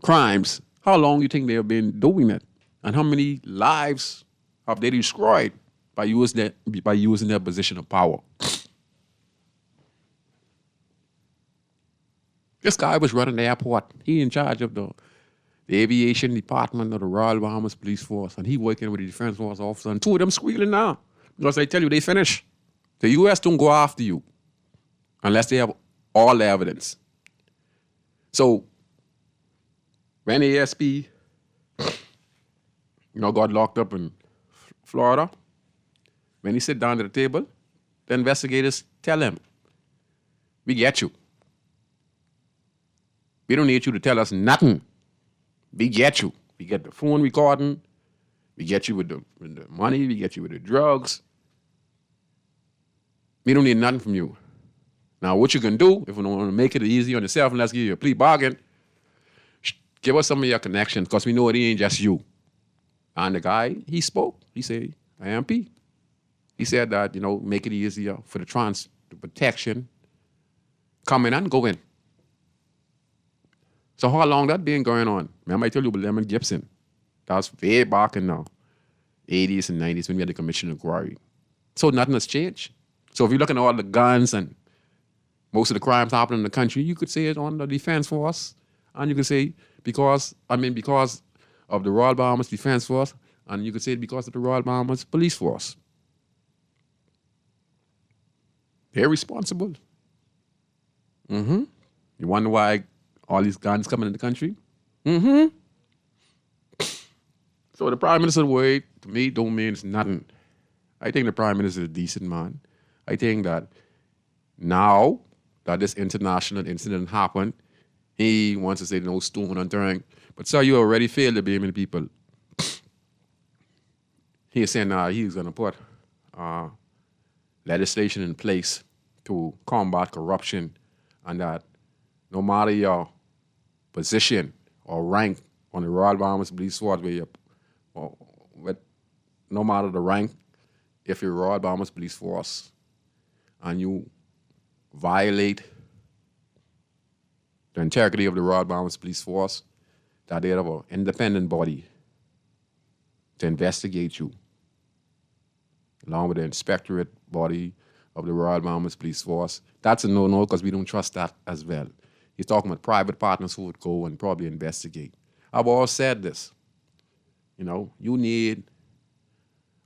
crimes, how long do you think they have been doing it? And how many lives have they destroyed by using their position of power? This guy was running the airport. He in charge of the aviation department of the Royal Bahamas Police Force, and he working with the Defense Force officer, and two of them squealing now. Because I tell you, they finish. The U.S. don't go after you unless they have all the evidence. So when the ASP, got locked up in Florida, when he sit down at the table, the investigators tell him, we get you. We don't need you to tell us nothing. We get you. We get the phone recording. We get you with the money. We get you with the drugs. We don't need nothing from you. Now, what you can do, if we don't want to make it easy on yourself and let's give you a plea bargain, give us some of your connections because we know it ain't just you. And the guy, he spoke. He said, I am P. He said that, make it easier for the protection, come in and go in. So how long that been going on? Remember I told you about Lemon Gibson. That was way back in the 80s and 90s when we had the Commission of Inquiry. So nothing has changed. So if you look at all the guns and most of the crimes happening in the country, you could say it's on the Defense Force. And you could say because of the Royal Bahamas Defense Force, and you could say because of the Royal Bahamas Police Force. They're responsible. You wonder why all these guns coming in the country? So the Prime Minister's word, to me, don't mean nothing. I think the Prime Minister is a decent man. I think that now that this international incident happened, he wants to say no stone unturned. But sir, you already failed to be many people. He is saying he's going to put legislation in place to combat corruption, and that no matter your position or rank on the Royal Bahamas Police Force, no matter the rank, if you're Royal Bahamas Police Force and you violate the integrity of the Royal Bahamas Police Force, that they have an independent body to investigate you, along with the inspectorate body of the Royal Bahamas Police Force. That's a no-no because we don't trust that as well. He's talking about private partners who would go and probably investigate. I've always said this. You need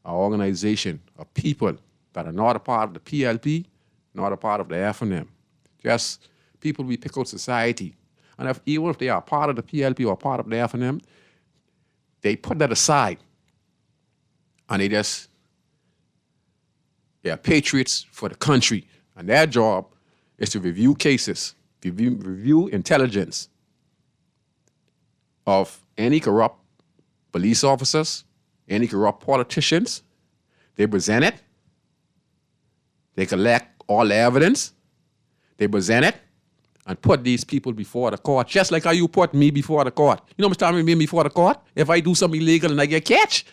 an organization of people that are not a part of the PLP, not a part of the FNM. Just people we pick out society. And even if they are part of the PLP or part of the FNM, they put that aside. And they are patriots for the country. And their job is to review cases, review intelligence of any corrupt police officers, any corrupt politicians. They present it. They collect all the evidence. They present it and put these people before the court, just like how you put me before the court. You know how much time I mean before the court? If I do something illegal and I get catch,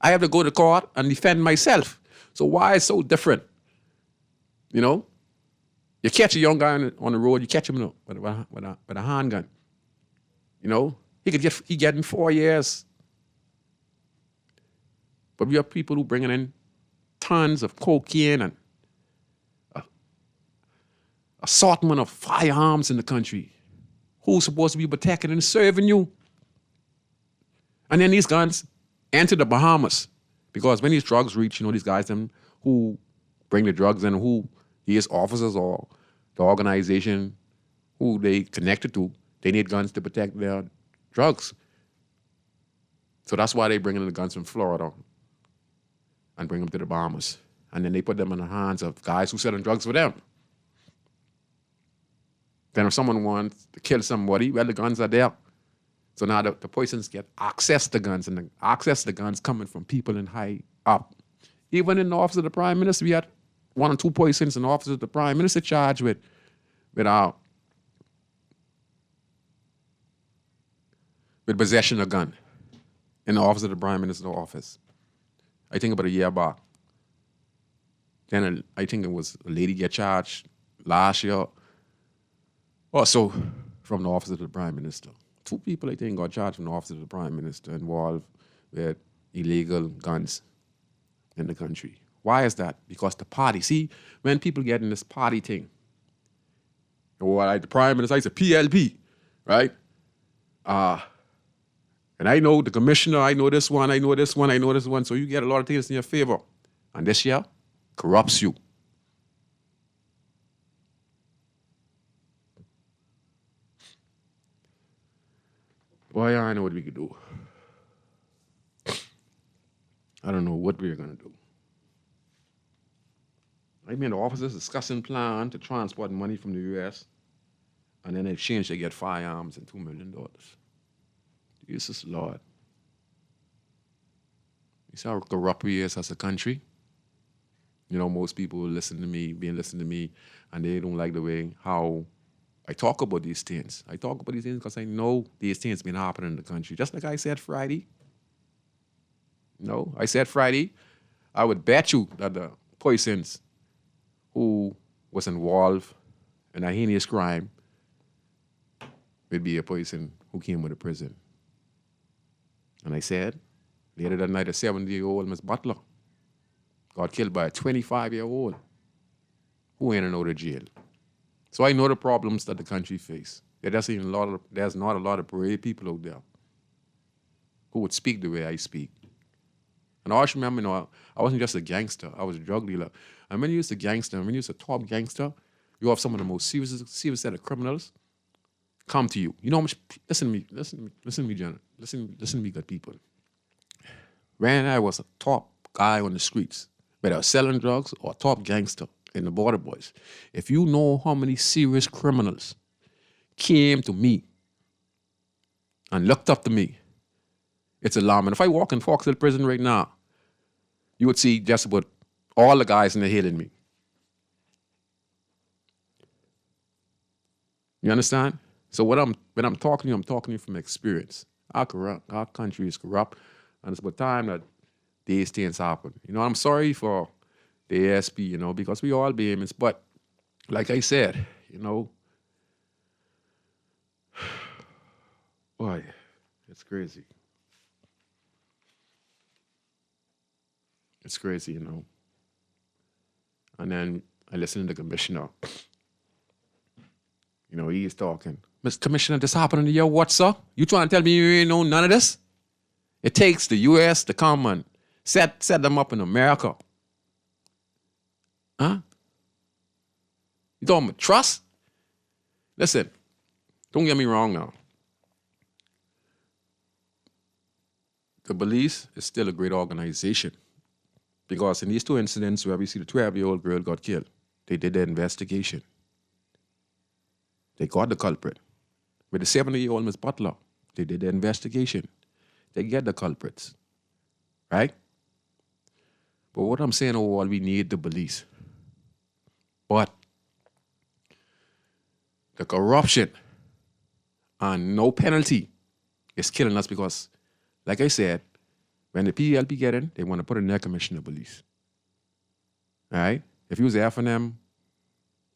I have to go to court and defend myself. So why is it so different? You catch a young guy on the road, you catch him with a handgun. He getting 4 years. But we have people who bringing in tons of cocaine and assortment of firearms in the country. Who's supposed to be protecting and serving you? And then these guns enter the Bahamas. Because when these drugs reach, these guys them who bring the drugs in, who these officers or the organization who they connected to, they need guns to protect their drugs. So that's why they bring in the guns from Florida and bring them to the Bahamas. And then they put them in the hands of guys who selling drugs for them. Then if someone wants to kill somebody, well, the guns are there. So now the persons get access to guns, and the access to guns coming from people in high up. Even in the office of the prime minister, we had 1 or 2 persons in the office of the prime minister charged with possession of gun in the office of the prime minister's office. I think about a year back. Then I think it was a lady get charged last year or so from the office of the prime minister. 2 people, I think, got charged from the office of the prime minister involved with illegal guns in the country. Why is that? Because the party. See, when people get in this party thing, or like the prime minister, it's a PLP, right? And I know the commissioner, I know this one, I know this one, I know this one. So you get a lot of things in your favor. And this year corrupts you. Boy, I know what we could do. I don't know what we're going to do. I mean, the officers discussing plan to transport money from the U.S. and then in exchange they get firearms and $2 million. Jesus Lord. You see how corrupt we is as a country? You know, most people listen to me, and they don't like the way how I talk about these things. I talk about these things because I know these things been happening in the country. Just like I said Friday. No, I said Friday, I would bet you that the persons who was involved in a heinous crime would be a person who came with a prison. And I said, later that night, a 70-year-old Miss Butler got killed by a 25-year-old who ain't out of jail. So I know the problems that the country face. There's not a lot of brave people out there who would speak the way I speak. And I always remember, you know, I wasn't just a gangster. I was a drug dealer. And when you was a gangster, and when you was a top gangster, you have some of the most serious set of criminals come to you. You know how much? Listen to me, John. Listen to me, good people. When I was a top guy on the streets, whether I was selling drugs or a top gangster in the Border Boys, if you know how many serious criminals came to me and looked up to me, it's alarming. If I walk in Foxhill Prison right now, you would see just about all the guys in the hill in me. You understand? So when I'm talking to you, I'm talking to you from experience. Our country is corrupt, and it's about time that these things happen. You know, I'm sorry for the ASP, you know, because we all be humans. But like I said, you know, boy, it's crazy. It's crazy, you know. And then I listened to the commissioner. You know, he's talking. Mr. Commissioner, this happened in your what, sir? You trying to tell me you ain't know none of this? It takes the U.S. to come and set them up in America. Huh? You talking about trust? Listen, don't get me wrong now. The police is still a great organization. Because in these 2 incidents where we see the 12-year-old girl got killed, they did their investigation. They got the culprit. With the 70-year-old Miss Butler, they did their investigation. They get the culprits. Right? But what I'm saying overall, we need the police. But the corruption and no penalty is killing us because, like I said, when the PLP get in, they want to put in their commissioner of police. All right? If you was the F&M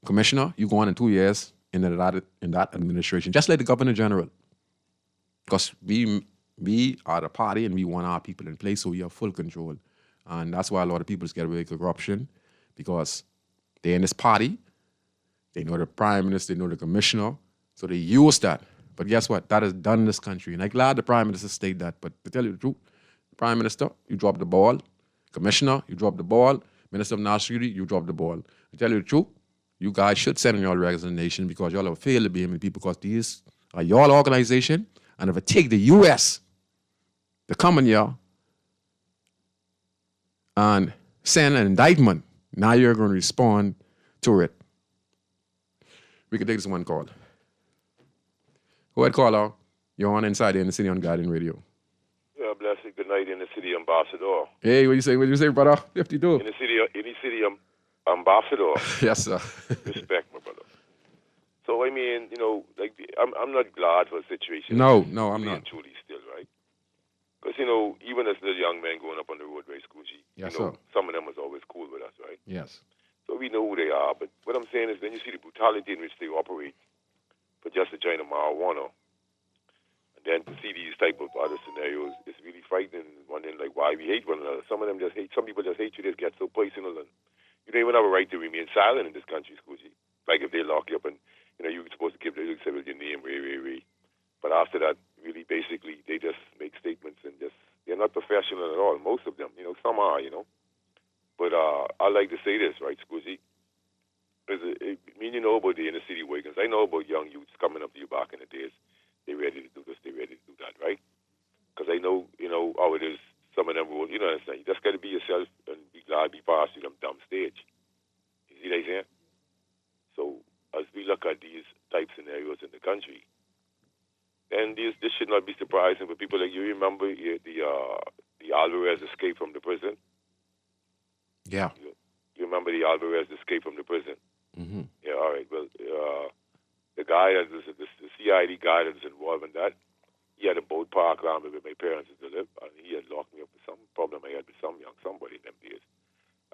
commissioner, you go on in 2 years in that administration, just like the governor general. Because we are the party and we want our people in place, so we have full control. And that's why a lot of people get away with corruption, because they're in this party, they know the prime minister, they know the commissioner, so they use that. But guess what? That is done in this country. And I'm glad the prime minister stated that. But to tell you the truth, Prime Minister, you dropped the ball. Commissioner, you dropped the ball. Minister of National Security, you dropped the ball. To tell you the truth, you guys should send in your resignation because y'all have failed to be able people because these are your organization. And if it take the U.S. to come in here and send an indictment, now you're going to respond to it. We can take this one call. Go ahead, caller. You're on Inside in the City on Guardian Radio. Yeah, blessed good night in the city ambassador. Hey, what you say? What you say, brother? 52. In the city ambassador. Yes, sir. Respect, my brother. So I mean, like I'm not glad for the situation. No, I'm really not. And truly still, right? Because even as little young men growing up on the road, very Scroogey, Yes, sir. some of them was always cool with us, right? Yes. So we know who they are. But what I'm saying is, then you see the brutality in which they operate for just a joint of marijuana. Then to see these type of other scenarios, it's really frightening. Wondering like why we hate one another. Some of them just hate. Some people just hate you. They get so personal, and you don't even have a right to remain silent in this country, Scoochie. Like if they lock you up and you're supposed to give your name, way. But after that, really, basically, they just make statements and they're not professional at all. Most of them, some are, But I like to say this, right, Scoochie? About the inner city workers. I know about young youths coming up to you back in the days. They ready to do this, they ready to do that, right? Because I know, how it is. Some of them will, understand. You just got to be yourself and be glad, be past you them dumb stage. You see what I'm saying? So as we look at these type scenarios in the country, then this should not be surprising for people like you. Remember the Alvarez escape from the prison? Yeah. You remember the Alvarez escape from the prison? Mm-hmm. Yeah. All right. Well, the guy that was the CID guy that was involved in that, he had a boat park around me where my parents used to live, and he had locked me up with some problem I had with somebody in them days.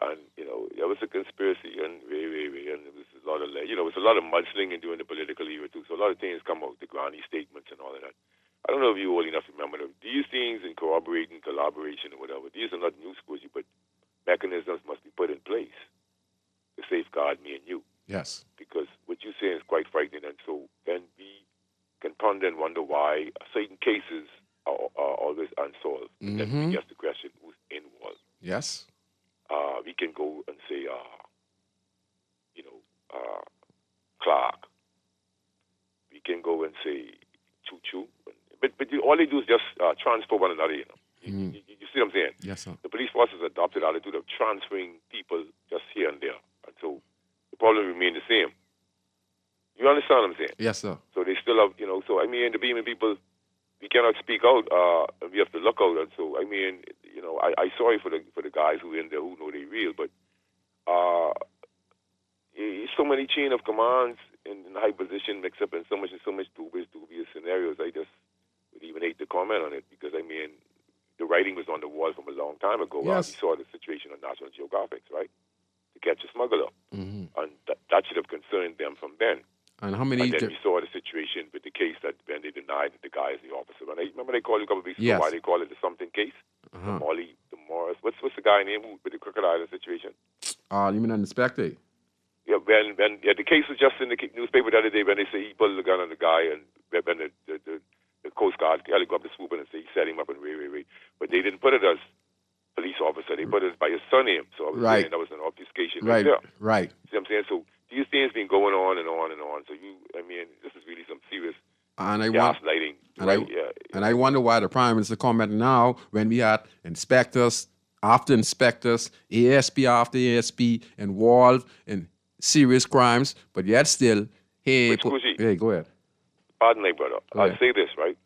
And, there was a conspiracy, and and there was a lot of, it was a lot of mudslinging during the political era, too. So a lot of things come out, the granny statements and all of that. I don't know if you're old enough to remember them. These things in collaboration or whatever, these are not new, Squishy, but mechanisms must be put in place to safeguard me and you. Yes. Because what you say is quite frightening, and so then we can ponder and wonder why certain cases are always unsolved. And then we ask the question, who's involved? Yes. We can go and say, Clark. We can go and say Choo-Choo. But all they do is just transfer one another, You see what I'm saying? Yes, sir. The police force has adopted attitude of transferring people just here and there. And so the problem remains the same. You understand what I'm saying? Yes, sir. So they still have, so I mean, the Beeman people, we cannot speak out, and we have to look out. And so, I mean, I sorry for the guys who are in there who know they real, but so many chain of commands in high position mixed up in so much dubious scenarios. I just would even hate to comment on it because, I mean, the writing was on the wall from a long time ago. Yes. We saw the situation on National Geographic, right? To catch a smuggler. Mm-hmm. And that should have concerned them from then. And how many? And then we saw the situation with the case that when they denied that the guy is the officer. And remember they called you a couple of weeks ago why they call it the something case? Uh-huh. The Morris. What's the guy name with the crocodile situation? You mean an inspector? Yeah, when the case was just in the newspaper the other day when they say he pulled the gun on the guy and when the Coast Guard helicopter swooped in and say he set him up and wait. But they didn't put it as police officer. They put it by his surname. So I was saying that was an obfuscation right there. Right. See what I'm saying? So these things been going on and on and on. So this is really some serious gaslighting. And I wonder why the Prime Minister comment now when we had inspectors after inspectors, ASP after ASP involved in serious crimes, but yet still, hey, go ahead. Pardon me, brother. I'll say this, right?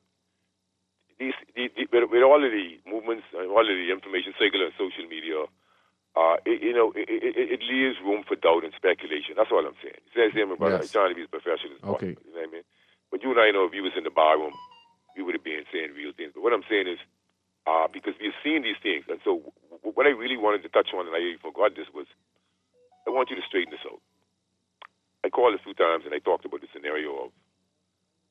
With all of the movements and all of the information circulating on social media, it leaves room for doubt and speculation. That's all I'm saying. I'm trying to be as professional as possible. You know what I mean? But you and I know if you was in the bar room, we would have been saying real things. But what I'm saying is, because we've seen these things, and so what I really wanted to touch on, and I forgot this, was I want you to straighten this out. I called a few times and I talked about the scenario of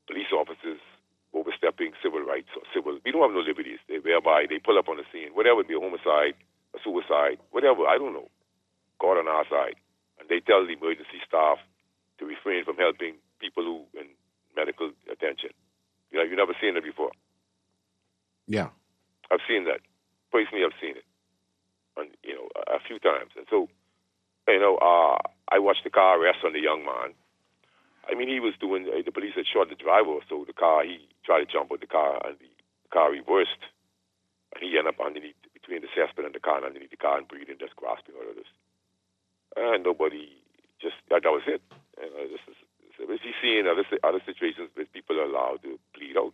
police officers overstepping civil rights or civil. We don't have no liberties, whereby they pull up on the scene, whatever it be, a homicide, a suicide, whatever, I don't know, God on our side. And they tell the emergency staff to refrain from helping people who in medical attention. You've never seen it before. Yeah. I've seen that. Personally, I've seen it. And, a few times. And so, I watched the car arrest on the young man. I mean, he was doing, the police had shot the driver, so the car, he tried to jump out the car, and the car reversed. And he ended up underneath, between the cesspit and the car, and underneath the car, and breathing, just grasping all of this. And nobody, that was it. If you see in other situations where people are allowed to plead out,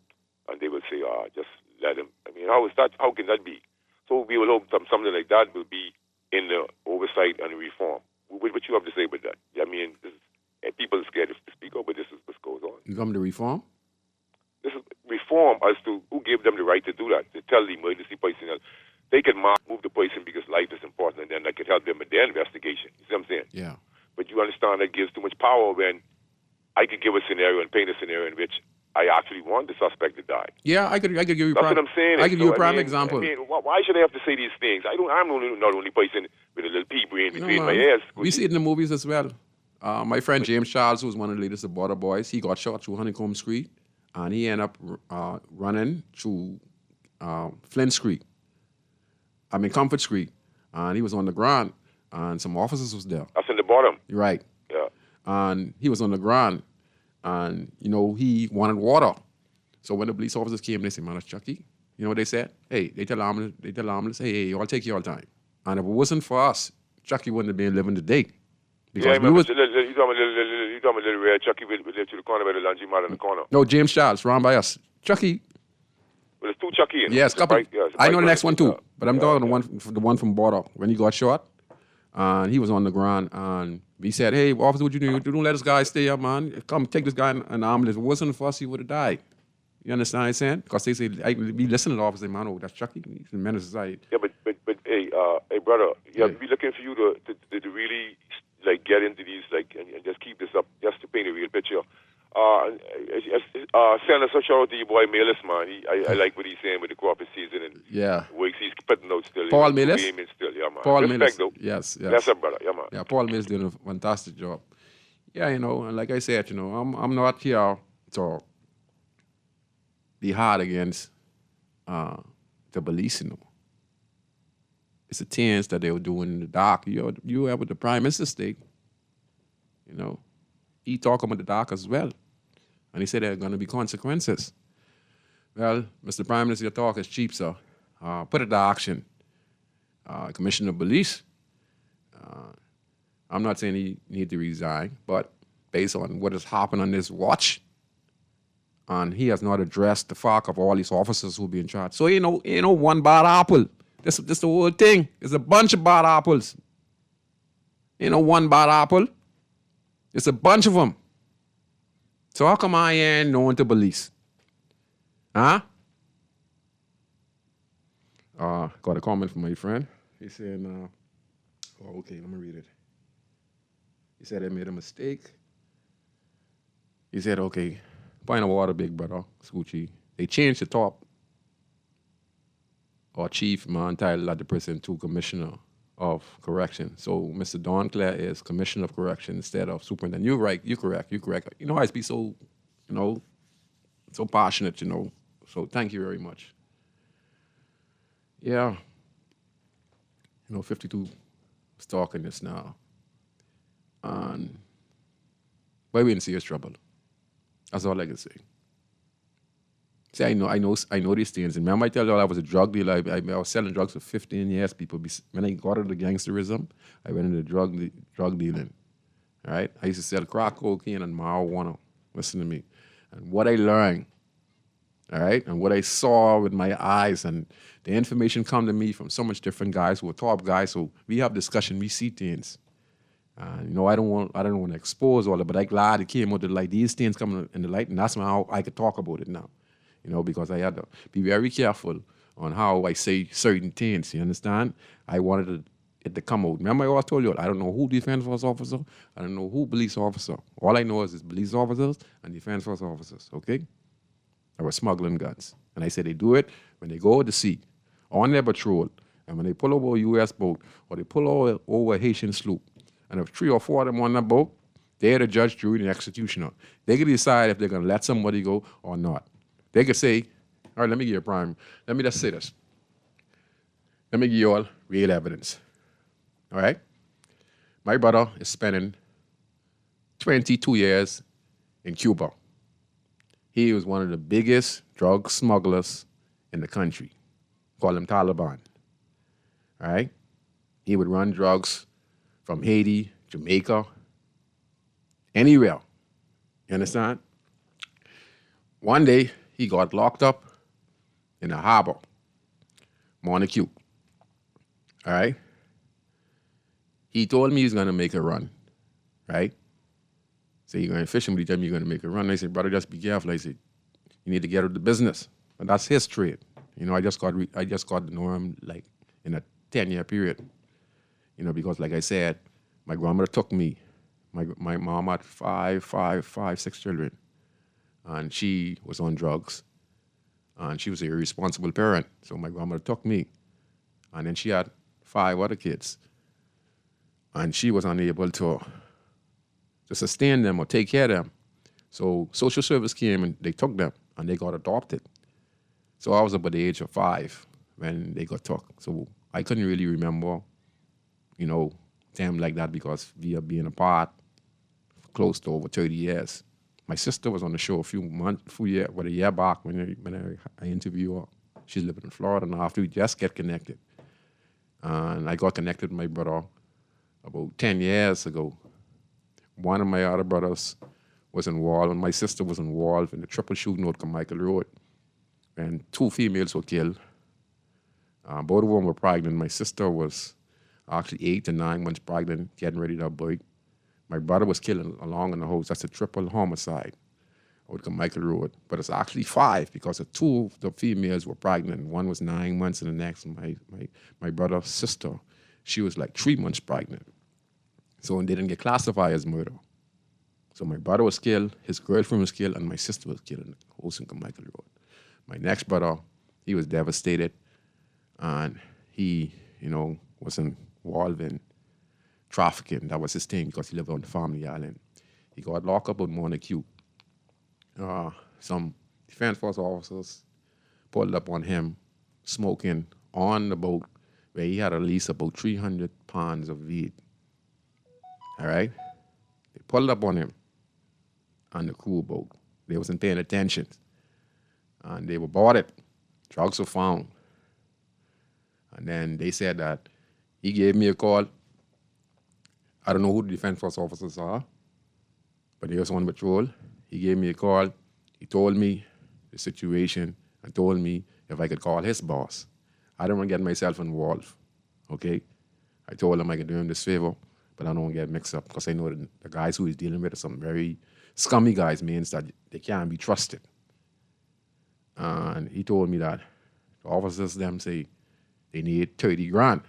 and they will say, just let him. I mean, how can that be? So we will hope something like that will be in the oversight and reform. What you have to say about that? I mean, people are scared to speak up, but this is what goes on. You come to reform? This is reform as to who gave them the right to do that, to tell the emergency personnel they can move the person because life is important, and then that could help them in their investigation. You see what I'm saying? Yeah. But you understand that gives too much power when I could give a scenario and paint a scenario in which I actually want the suspect to die. Yeah, I could give you. That's what I'm saying. I give you a prime example. I mean, why should I have to say these things? I'm not the only person with a little pea brain between my ears. We see it in the movies as well. My friend James Charles, who was one of the leaders of Border Boys, he got shot through Honeycomb Street, and he ended up running through Flint Street. Comfort Street, and he was on the ground, and some officers was there. That's in the bottom. Right. Yeah. And he was on the ground, and, he wanted water. So when the police officers came, they said, man, that's Chucky. You know what they said? Hey, they tell ambulance, hey, I'll take you all time. And if it wasn't for us, Chucky wouldn't have been living today. Because you talking about little red Chucky with to the corner by the laundromat in the corner. No, James Charles, round by us. Chucky. Well, there's two Chucky in. Yes, couple. I know the next one too, but I'm talking the one from Border when he got shot. And he was on the ground, and we said, hey, officer, what you do? Don't let this guy stay up, man. Come take this guy in an ambulance. If it wasn't for us, he would have died. You understand what I'm saying? Because they say, we listen to the officer, man, that's Chucky. He's a menace to society. Yeah, but hey, brother, we looking for you to really, get into these, and just keep this up, just to paint a real picture. Send a shout out to your boy Melis, man. I like what he's saying with the crawfish season and works he's putting out still. Paul Melis? Still, yeah, man. Paul Respect, Melis. though. Yes. That's up, brother. Yeah, man. Yeah, Paul Melis doing a fantastic job. Yeah, and like I said, I'm not here to be hard against the police, It's the things that they were doing in the dark. You were with the Prime Minister state, He talking about the dark as well. And he said there are going to be consequences. Well, Mr. Prime Minister, your talk is cheap, sir. Put it to action. Commissioner of Police, I'm not saying he need to resign, but based on what has happened on this watch, and he has not addressed the fact of all these officers who be in charge. So ain't no one bad apple. This the whole thing. It's a bunch of bad apples. Ain't no one bad apple. It's a bunch of them. So how come I ain't known to police? Huh? Got a comment from my friend. He said, okay, let me read it. He said they made a mistake. He said, okay, point of order, big brother, Scoochie. They changed the top or chief man title at the prison to commissioner of correction. So Mr. Don Clare is commissioner of correction instead of superintendent. You're right, you're correct. I be so, so passionate, So thank you very much. Yeah. 52 is talking this now. And we're in serious trouble. That's all I can say. See, I know these things. Remember I tell you I was a drug dealer. I was selling drugs for 15 years. When I got into gangsterism, I went into drug dealing. All right? I used to sell crack cocaine and marijuana. Listen to me. And what I learned, all right, and what I saw with my eyes, and the information come to me from so much different guys who are top guys. So we have discussion, we see things. I don't want to expose all of it, but I'm glad it came out the light. These things coming in the light, and that's how I could talk about it now. Because I had to be very careful on how I say certain things, you understand? I wanted it to come out. Remember I always told you, I don't know who defense force officer, I don't know who police officer. All I know is police officers and defense force officers, okay? I was smuggling guns. And I said they do it when they go to sea, on their patrol, and when they pull over a U.S. boat, or they pull over a Haitian sloop, and if 3 or 4 of them on that boat, they're the judge, jury, and the executioner. They can decide if they're going to let somebody go or not. They could say, all right, let me give you a prime. Let me just say this. Let me give you all real evidence. All right? My brother is spending 22 years in Cuba. He was one of the biggest drug smugglers in the country. Call him Taliban. All right? He would run drugs from Haiti, Jamaica, anywhere. You understand? One day, he got locked up in the harbor, Montague. All right? He told me he's going to make a run, right? So you're going fishing, but he told me you're going to make a run. I said, brother, just be careful. I said, you need to get out of the business. But that's his trade. You know, I just got to know him like in a 10-year period. You know, because like I said, my grandmother took me. My mom had six children. And she was on drugs. And she was an irresponsible parent. So my grandmother took me. And then she had 5 other kids. And she was unable to sustain them or take care of them. So social service came and they took them and they got adopted. So I was about the age of 5 when they got took. So I couldn't really remember, you know, them like that because we are being apart close to over 30 years. My sister was on the show a year back when I interviewed her. She's living in Florida now after we just get connected. And I got connected with my brother about 10 years ago. One of my other brothers was involved, and my sister was involved in the triple shooting out Carmichael Road. And 2 females were killed. Both of them were pregnant. My sister was actually 8 to 9 months pregnant, getting ready to have birth. My brother was killed along in the house. That's a triple homicide out Carmichael Road. But it's actually 5 because 2 of the females were pregnant. One was 9 months, and the next, my brother's sister, she was like 3 months pregnant. So they didn't get classified as murder. So my brother was killed, his girlfriend was killed, and my sister was killed in the house in Carmichael Road. My next brother, he was devastated, and he, you know, was involved in trafficking. That was his thing because he lived on the family island. He got locked up on Montague. Some defense force officers pulled up on him smoking on the boat where he had at least about 300 pounds of weed. All right? They pulled up on him on the crew boat. They wasn't paying attention. And they were boarded. Drugs were found. And then they said that he gave me a call. I don't know who the defense force officers are, but he was on patrol. He gave me a call. He told me the situation and told me if I could call his boss. I don't want to get myself involved, okay? I told him I could do him this favor, but I don't want to get mixed up because I know that the guys who he's dealing with are some very scummy guys, means that they can't be trusted. And he told me that the officers, them say they need 30 grand.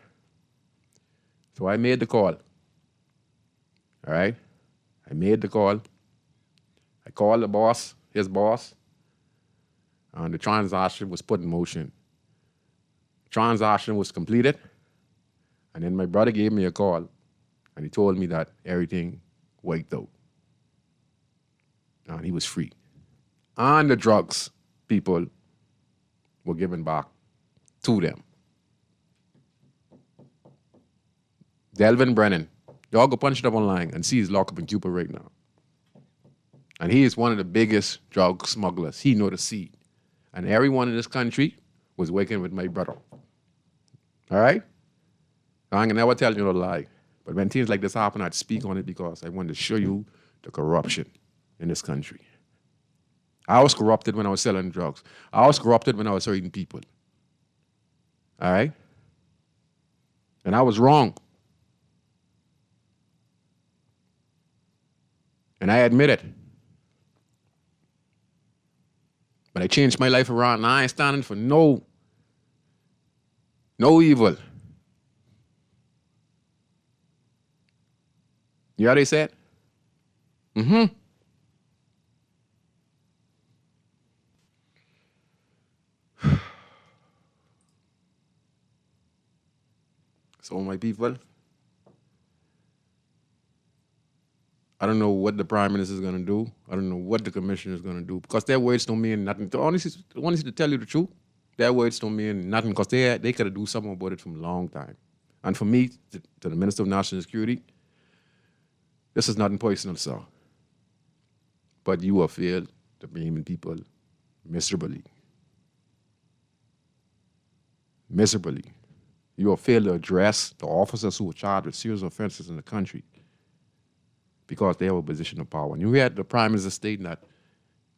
So I made the call. All right? I made the call. I called the boss, his boss, and the transaction was put in motion. Transaction was completed, and then my brother gave me a call, and he told me that everything worked out. And he was free. And the drugs people were given back to them. Delvin Brennan, y'all go punch it up online and see he's locked up in Cuba right now. And he is one of the biggest drug smugglers. He know the seed. And everyone in this country was working with my brother. All right? I can never tell you no lie. But when things like this happen, I'd speak on it because I wanted to show you the corruption in this country. I was corrupted when I was selling drugs. I was corrupted when I was hurting people. All right? And I was wrong. And I admit it. But I changed my life around, and I ain't standing for no evil. You know what they said? So my people, I don't know what the Prime Minister is going to do. I don't know what the Commissioner is going to do because their words don't mean nothing. Honestly, to tell you the truth, their words don't mean nothing because they could have do something about it from a long time. And for me, to the Minister of National Security, this is nothing personal, sir. But you have failed to bring people miserably. Miserably. You have failed to address the officers who were charged with serious offenses in the country because they have a position of power. And you hear the Prime Minister stating that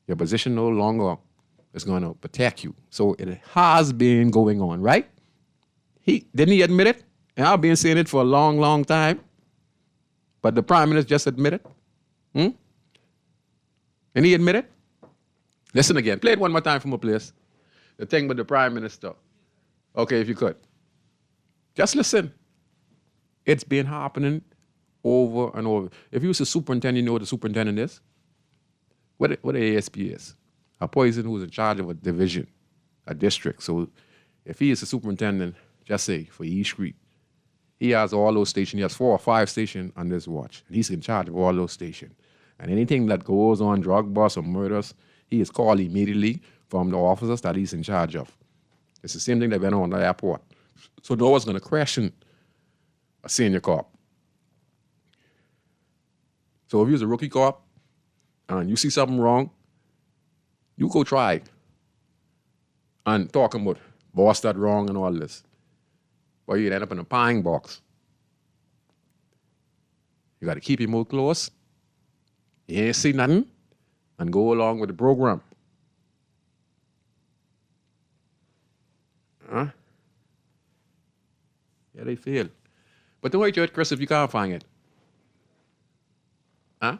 your position no longer is going to protect you. So it has been going on, right? Didn't he admit it? And I've been saying it for a long, long time. But the Prime Minister just admitted. And he admitted. Listen again. Play it one more time from a place. The thing with the Prime Minister. Okay, if you could. Just listen. It's been happening over and over. If you was a superintendent, you know what the superintendent is? What the ASP is. A person who's in charge of a division, a district. So if he is a superintendent, just say, for East Street, he has all those stations. He has 4 or 5 stations under his watch. And he's in charge of all those stations. And anything that goes on, drug busts or murders, he is called immediately from the officers that he's in charge of. It's the same thing that went on at the airport. So no one's going to question a senior cop. So if you're a rookie cop and you see something wrong, you go try and talk about boss that wrong and all this. But you'd end up in a pine box. You got to keep your mouth closed. You ain't see nothing and go along with the program. Huh? Yeah, they fail. But don't wait, Chris, if you can't find it. Huh?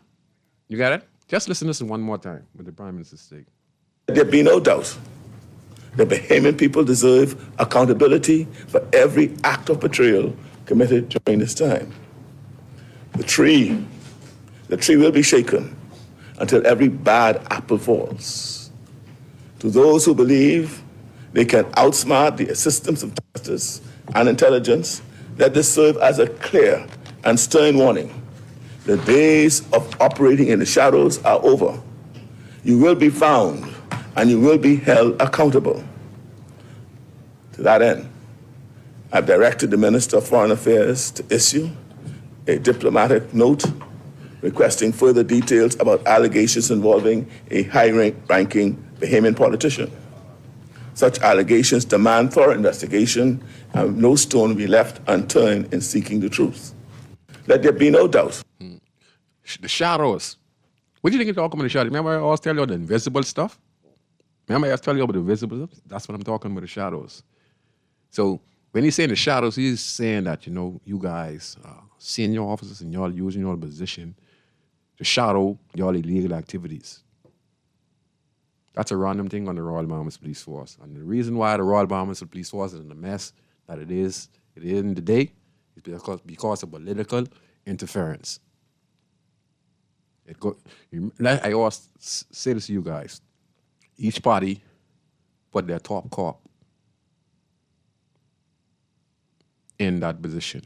You got it? Just listen to this one more time with the Prime Minister's sake. There be no doubt that Bahamian people deserve accountability for every act of betrayal committed during this time. The tree will be shaken until every bad apple falls. To those who believe they can outsmart the systems of justice and intelligence, let this serve as a clear and stern warning. The days of operating in the shadows are over. You will be found and you will be held accountable. To that end, I've directed the Minister of Foreign Affairs to issue a diplomatic note requesting further details about allegations involving a high-ranking Bahamian politician. Such allegations demand thorough investigation and no stone be left unturned in seeking the truth. Let there be no doubt. The shadows. What do you think you're talking about the shadows? Remember I always tell you the invisible stuff? Remember I always tell you about the invisible stuff? That's what I'm talking about, the shadows. So when he's saying the shadows, he's saying that, you guys, senior officers and y'all using your position to shadow y'all illegal activities. That's a random thing on the Royal Bahamas Police Force. And the reason why the Royal Bahamas Police Force is in the mess that it is in today is because of political interference. I always say this to you guys. Each party put their top cop in that position.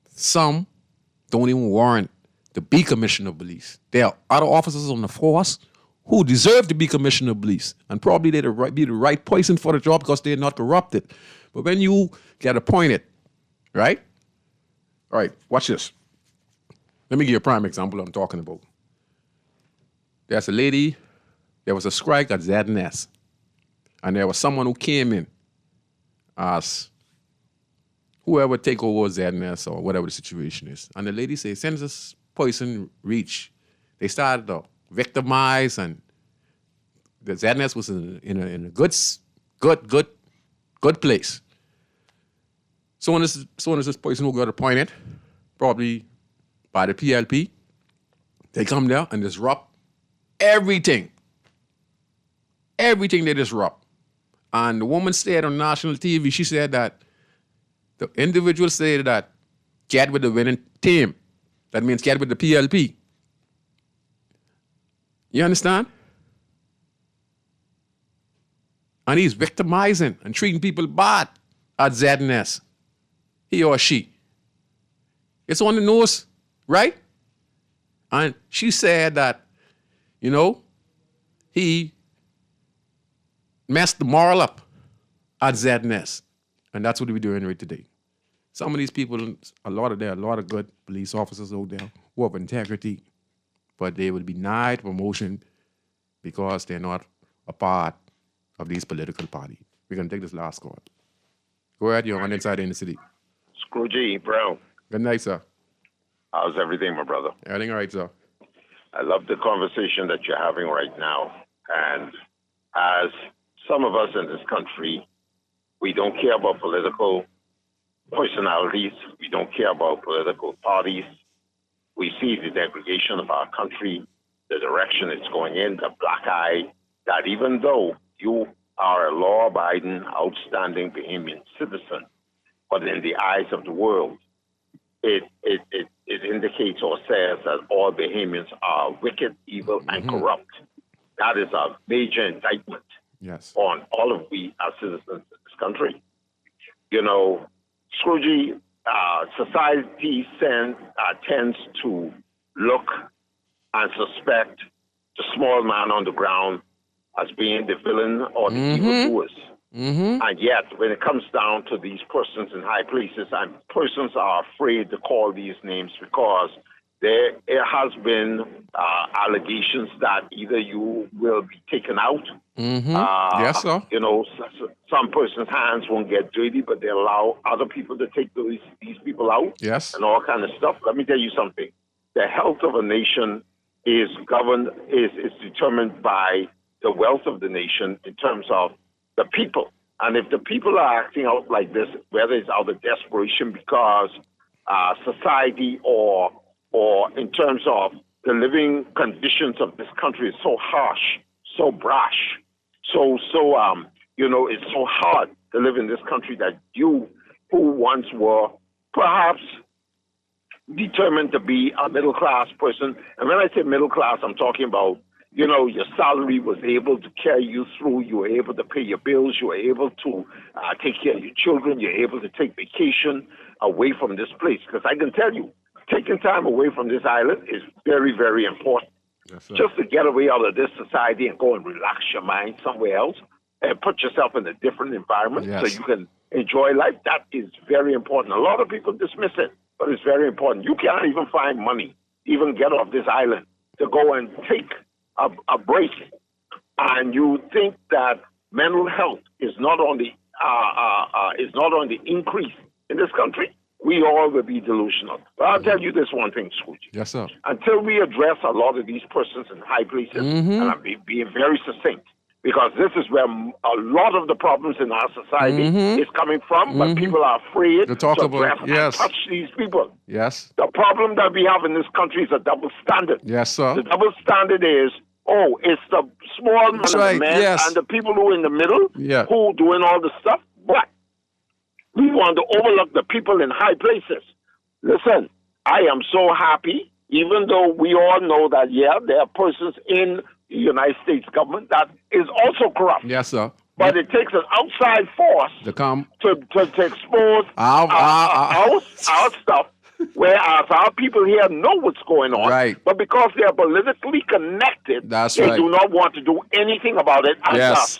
Some don't even warrant to be commissioner of police. There are other officers on the force who deserve to be commissioner of police, and probably they'd be the right person for the job because they're not corrupted. But when you get appointed, right? All right, watch this. Let me give you a prime example I'm talking about. There's a lady, there was a strike at ZNS, and there was someone who came in as whoever take over ZNS or whatever the situation is. And the lady says, since this person reached, they started to victimize, and the ZNS was in a good place. So as this person who got appointed, probably by the PLP, they come there and disrupt everything. Everything they disrupt. And the woman said on national TV, she said that the individual said that get with the winning team. That means get with the PLP. You understand? And he's victimizing and treating people bad at ZNS. He or she. It's on the nose, right? And she said that, he messed the moral up at ZNS. And that's what we're doing right today. Some of these people, there are a lot of good police officers out there who have integrity, but they will be denied promotion because they're not a part of these political parties. We're going to take this last call. Go ahead, you're on Inside in the City. Scrooge, bro. Good night, sir. How's everything, my brother? Everything all right, sir. I love the conversation that you're having right now. And as some of us in this country, we don't care about political personalities. We don't care about political parties. We see the degradation of our country, the direction it's going in, the black eye, that even though you are a law-abiding, outstanding Bahamian citizen, but in the eyes of the world, it indicates or says that all Bahamians are wicked, evil, and corrupt. That is a major indictment on all of we as citizens in this country. You know, Scrooge, society tends to look and suspect the small man on the ground as being the villain or the evildoers. And yet, when it comes down to these persons in high places, and persons are afraid to call these names because there has been allegations that either you will be taken out. Yes, sir. You know, some persons' hands won't get dirty, but they allow other people to take these people out. Yes. And all kind of stuff. Let me tell you something. The health of a nation is determined by the wealth of the nation in terms of the people. And if the people are acting out like this, whether it's out of desperation because society or in terms of the living conditions of this country is so harsh, so brash, you know, it's so hard to live in this country that you, who once were perhaps determined to be a middle-class person, and when I say middle-class, I'm talking about, you know, your salary was able to carry you through. You were able to pay your bills. You were able to take care of your children. You're able to take vacation away from this place. Because I can tell you, taking time away from this island is very, very important. Yes, just to get away out of this society and go and relax your mind somewhere else and put yourself in a different environment so you can enjoy life. That is very important. A lot of people dismiss it, but it's very important. You can't even find money, even get off this island to go and take a break, and you think that mental health is not on the increase in this country, we all will be delusional. But I'll tell you this one thing, Scrooge. Yes, sir. Until we address a lot of these persons in high places, and I'm being very succinct, because this is where a lot of the problems in our society is coming from, but people are afraid to address and touch these people. Yes. The problem that we have in this country is a double standard. Yes, sir. The double standard is, it's the small man and the man and the people who are in the middle who doing all the stuff, but we want to overlook the people in high places. Listen, I am so happy, even though we all know that, there are persons in the United States government that is also corrupt. Yes, sir. But it takes an outside force to come to expose our stuff, whereas our people here know what's going on. Right. But because they are politically connected, they do not want to do anything about it.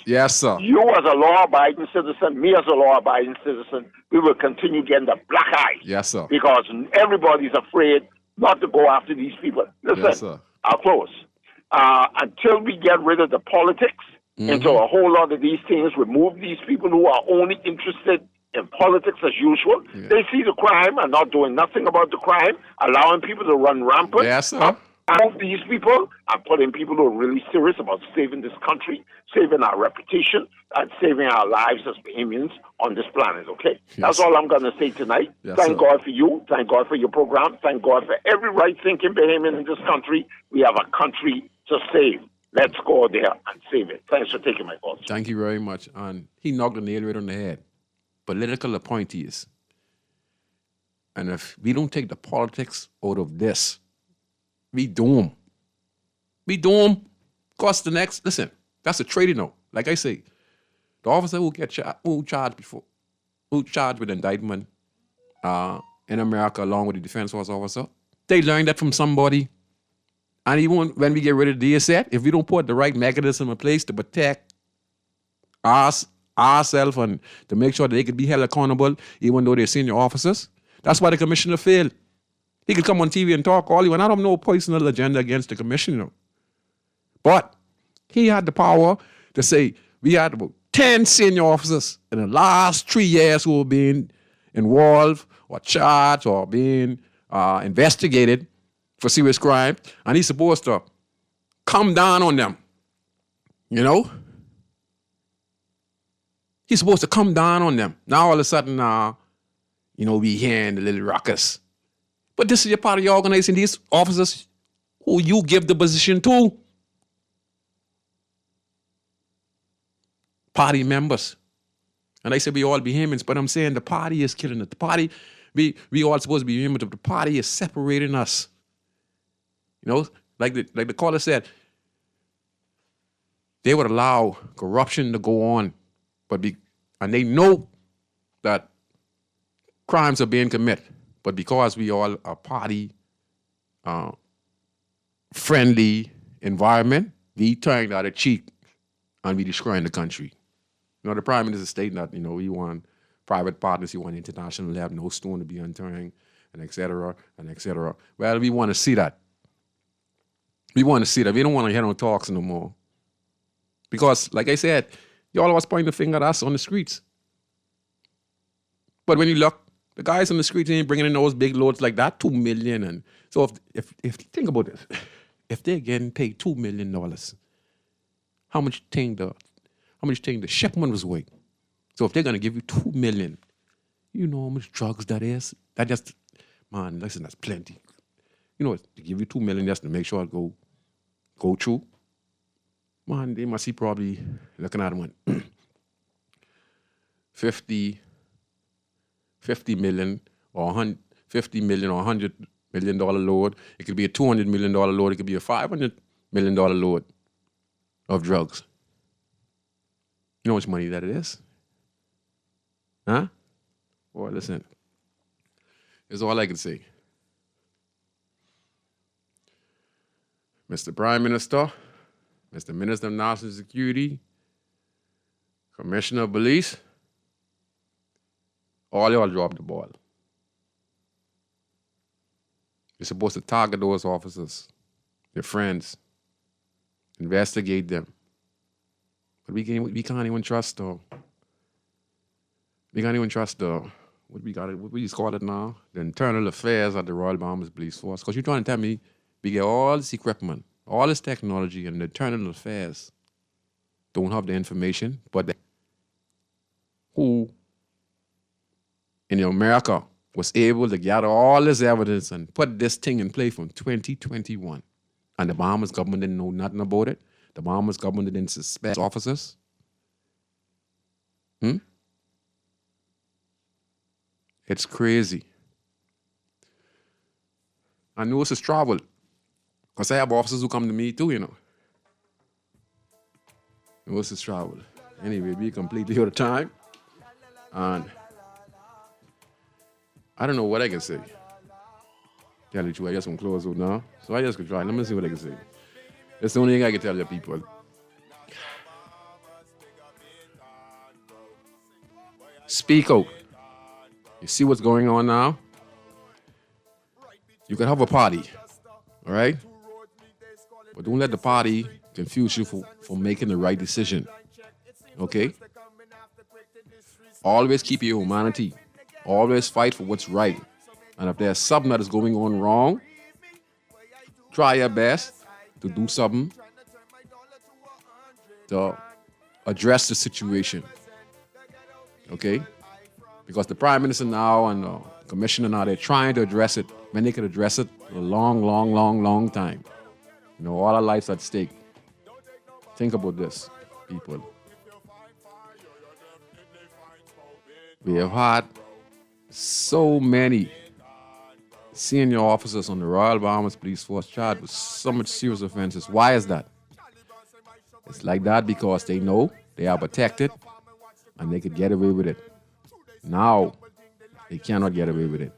Yes, sir. You as a law-abiding citizen, me as a law-abiding citizen, we will continue getting the black eye. Yes, sir. Because everybody's afraid not to go after these people. Listen, I'll close. Until we get rid of the politics into a whole lot of these things, remove these people who are only interested in politics as usual. They see the crime and not doing nothing about the crime, allowing people to run rampant. Yes, sir. Out these people and putting people who are really serious about saving this country, saving our reputation, and saving our lives as Bahamians on this planet, okay? Yes. That's all I'm going to say tonight. Yes, Thank God for you. Thank God for your program. Thank God for every right-thinking Bahamian in this country. We have a country to save. Let's go there and save it. Thanks for taking my call. Thank you very much. And he knocked the nail right on the head. Political appointees. And if we don't take the politics out of this, we do them. We do them. Because the next, listen, that's a trade, you know. Like I say, the officer who charged with indictment in America along with the defense force officer, they learned that from somebody. And even when we get rid of DSS, if we don't put the right mechanism in place to protect ourselves and to make sure that they could be held accountable, even though they're senior officers, that's why the commissioner failed. He could come on TV and talk all he want. I don't have no personal agenda against the commissioner. But he had the power to say, we had about 10 senior officers in the last 3 years who were being involved or charged or being investigated for serious crime, and he's supposed to come down on them, you know? He's supposed to come down on them. Now all of a sudden, we hearing the little ruckus. But this is a part of your organization, these officers who you give the position to. Party members. And I said we all be humans, but I'm saying the party is killing it. The party, we all supposed to be humans, but the party is separating us. Like the caller said, they would allow corruption to go on, and they know that crimes are being committed. But because we all are party friendly environment, we turn out a cheek and we destroying the country. The Prime Minister stating that, we want private partners, we want international lab, no stone to be unturned, and et cetera, and et cetera. Well, we want to see that. We want to see that. We don't want to hear no talks no more. Because, like I said, you all was pointing the finger at us on the streets. But when you look, the guys on the streets ain't bringing in those big loads like that, $2 million. And so if think about this, if they're getting paid $2 million, how much think the shipment was worth? So if they're gonna give you $2 million, you know how much drugs that is? That just, man, listen, that's plenty. To give you $2 million just to make sure it go through. Man, they must be probably looking at one 50 million or $100 million load. It could be a $200 million load. It could be a $500 million load of drugs. You know how much money that it is? Huh? Boy, listen. That's all I can say. Mr. Prime Minister, Mr. Minister of National Security, Commissioner of Police, all y'all dropped the ball. You're supposed to target those officers, their friends, investigate them. But we can't even trust what we just call it now, the internal affairs of the Royal Bahamas Police Force. Because you're trying to tell me we get all this equipment, all this technology, and the internal affairs don't have the information, but who in America was able to gather all this evidence and put this thing in play from 2021. And the Bahamas government didn't know nothing about it. The Bahamas government didn't suspect officers. It's crazy. I know it's travel. Because I have officers who come to me too, What's this travel? Anyway, we completely out of time. And I don't know what I can say. Tell you the truth, I guess I'm close out now. So I just could try. Let me see what I can say. That's the only thing I can tell you people. Speak out. You see what's going on now? You can have a party, all right? But don't let the party confuse you for making the right decision, okay? Always keep your humanity. Always fight for what's right. And if there's something that is going on wrong, try your best to do something to address the situation, okay? Because the Prime Minister now and the Commissioner now, they're trying to address it when they could address it a long time. All our lives at stake. Think about this, people. We have had so many senior officers on the Royal Bahamas Police Force charged with so much serious offenses. Why is that? It's like that because they know they are protected and they could get away with it. Now, they cannot get away with it.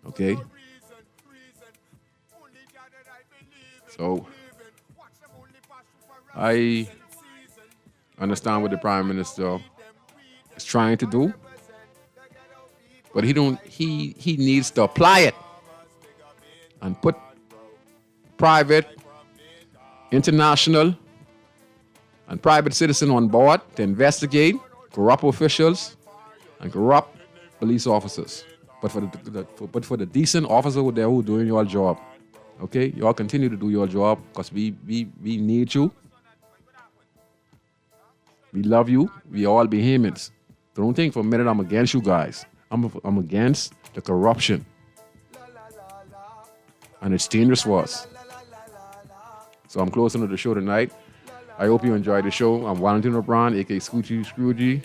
Okay? So, I understand what the Prime Minister is trying to do, but he needs to apply it and put private, international, and private citizen on board to investigate corrupt officials and corrupt police officers. But for the decent officer out there who are doing your job, okay? You all continue to do your job because we need you. We love you. We all Bahamians. Don't think for a minute I'm against you guys. I'm against the corruption. And it's dangerous for us. So I'm closing to the show tonight. I hope you enjoyed the show. I'm Valentino Brown, a.k.a. Scrooge,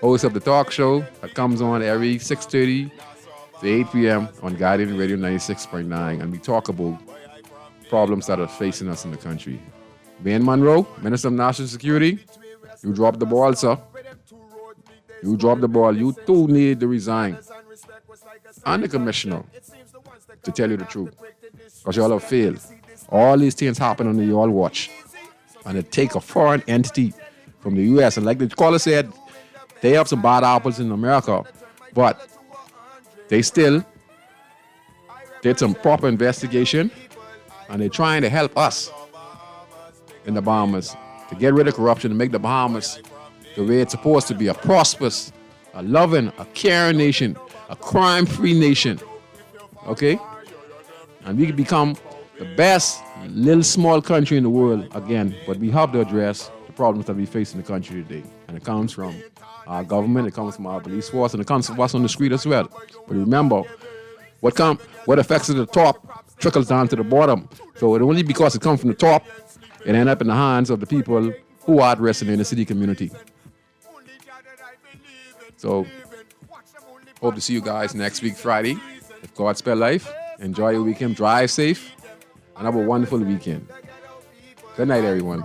host of the talk show that comes on every 6:30 to 8 p.m. on Guardian Radio 96.9. And we talk about problems that are facing us in the country. Ben Monroe, Minister of National Security, you dropped the ball, sir. You dropped the ball. You too need to resign. And the commissioner, to tell you the truth. Because y'all have failed. All these things happen under your watch. And it take a foreign entity from the U.S. And like the caller said, they have some bad apples in America. But they still did some proper investigation. And they're trying to help us in the Bahamas to get rid of corruption and make the Bahamas the way it's supposed to be, a prosperous, a loving, a caring nation, a crime-free nation. Okay? And we can become the best little small country in the world again. But we have to address the problems that we face in the country today. And it comes from our government, it comes from our police force, and it comes from us on the street as well. But remember, what affects at the top trickles down to the bottom. So it only because it comes from the top, it ends up in the hands of the people who are at risk in the inner city community. So, hope to see you guys next week, Friday. If God spare life, enjoy your weekend, drive safe, and have a wonderful weekend. Good night, everyone.